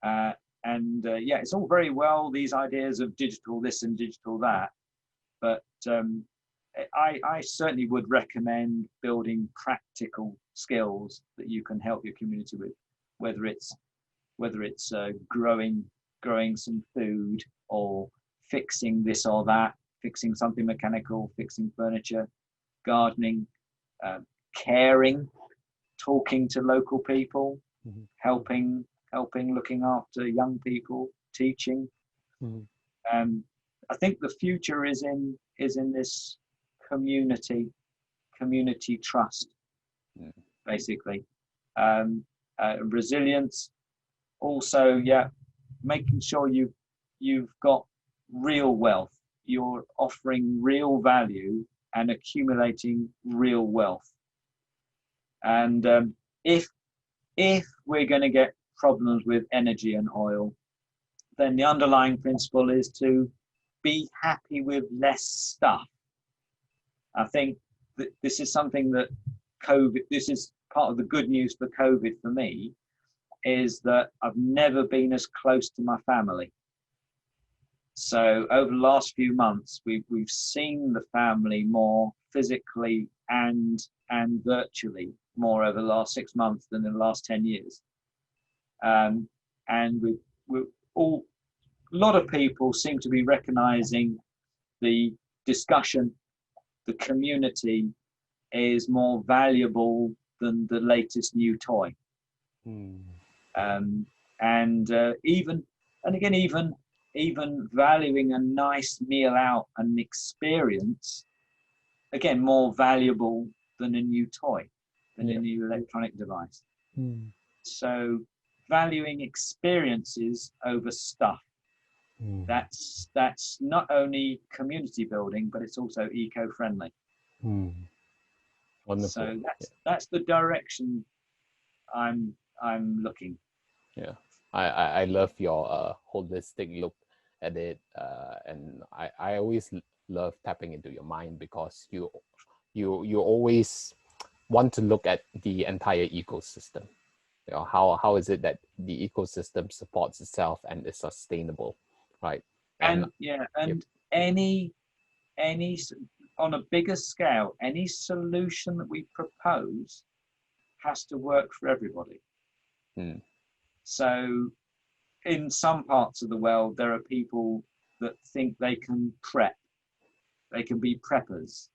Yeah, it's all very well, these ideas of digital this and digital that, but I certainly would recommend building practical skills that you can help your community with, whether it's growing some food, or fixing this or that, fixing something mechanical, fixing furniture, gardening, caring, talking to local people, Mhm. helping, looking after young people, teaching. Mhm. I think the future is in this community trust, Mm. basically. Resilience, also, yeah, making sure you've got real wealth, you're offering real value and accumulating real wealth. And if we're going to get problems with energy and oil, then the underlying principle is to be happy with less stuff. I think that this is something that this is part of the good news for COVID for me, is that I've never been as close to my family. So over the last few months, we've seen the family more physically and virtually more over the last 6 months than in the last 10 years. And we're all, a lot of people seem to be recognizing the discussion, the community is more valuable than the latest new toy. Mm. Even valuing a nice meal out, an experience, again, more valuable than a new toy, than a new electronic device. Mm. So valuing experiences over stuff. Mm. That's not only community building, but it's also eco-friendly. Mm. Wonderful. So that's the direction I'm looking. Yeah, I love your holistic look at it, and I always love tapping into your mind, because you always want to look at the entire ecosystem. You know, how is it that the ecosystem supports itself and is sustainable, right? And And yeah, yep. and any on a bigger scale, any solution that we propose has to work for everybody. Mm. So in some parts of the world, there are people that think they can prep, they can be preppers,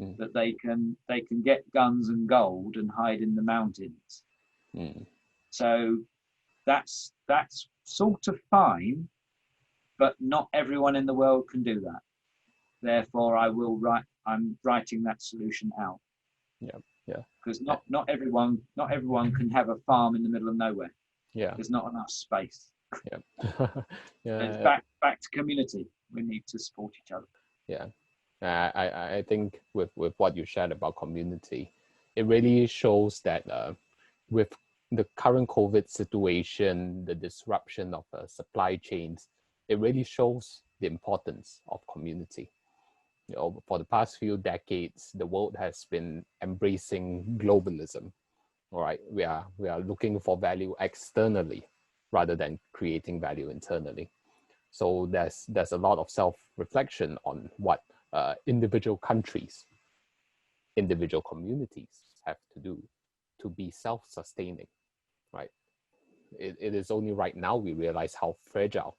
Mm. that they can get guns and gold and hide in the mountains. Mm. So that's sort of fine, but not everyone in the world can do that. Therefore, I'm writing that solution out. Yeah, yeah, Because not everyone can have a farm in the middle of nowhere. yeah, There's not enough space. yeah. It's Yeah, back to community. We need to support each other. yeah. I think with what you shared about community, it really shows that with the current COVID situation, the disruption of supply chains, it really shows the importance of community. You know, for the past few decades, the world has been embracing globalism. All right, we are looking for value externally rather than creating value internally. So there's a lot of self-reflection on what individual countries, individual communities have to do to be self-sustaining, right? It is only right now we realize how fragile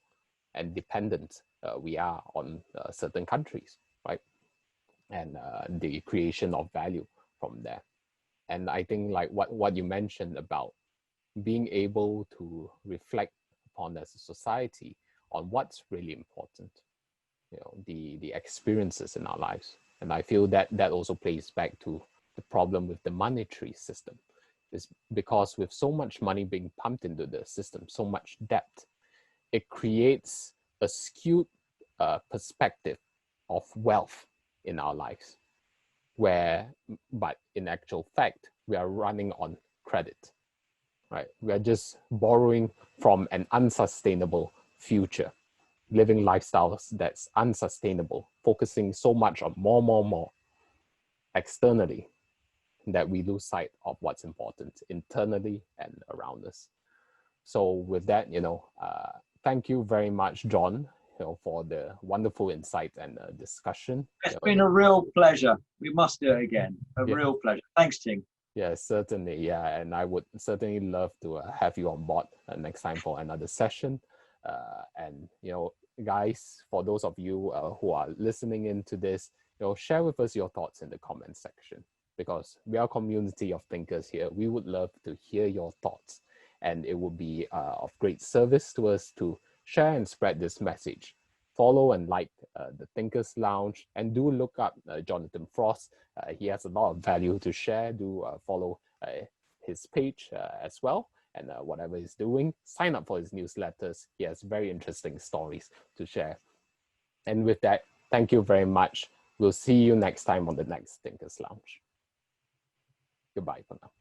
and dependent we are on certain countries, right? And the creation of value from there. And I think like what you mentioned about being able to reflect upon as a society on what's really important, the experiences in our lives. And I feel that that also plays back to the problem with the monetary system, is because with so much money being pumped into the system, so much debt, it creates a skewed perspective of wealth in our lives, but in actual fact, we are running on credit, right? We are just borrowing from an unsustainable future, living lifestyles that's unsustainable, focusing so much on more externally that we lose sight of what's important internally and around us. So with that, thank you very much, John, for the wonderful insight and discussion. It's been a real pleasure. We must do it again. A Yeah. real pleasure. Thanks, Ting. Yeah, certainly. Yeah, and I would certainly love to have you on board next time for another session. And guys, for those of you who are listening into this, share with us your thoughts in the comment section, because we are a community of thinkers here. We would love to hear your thoughts, and it would be of great service to us to share and spread this message. Follow and like the Thinkers Lounge, and do look up Jonathan Frost. He has a lot of value to share. Do follow his page as well, and whatever he's doing, sign up for his newsletters. He has very interesting stories to share. And with that, thank you very much. We'll see you next time on the next Thinkers Lounge. Goodbye for now.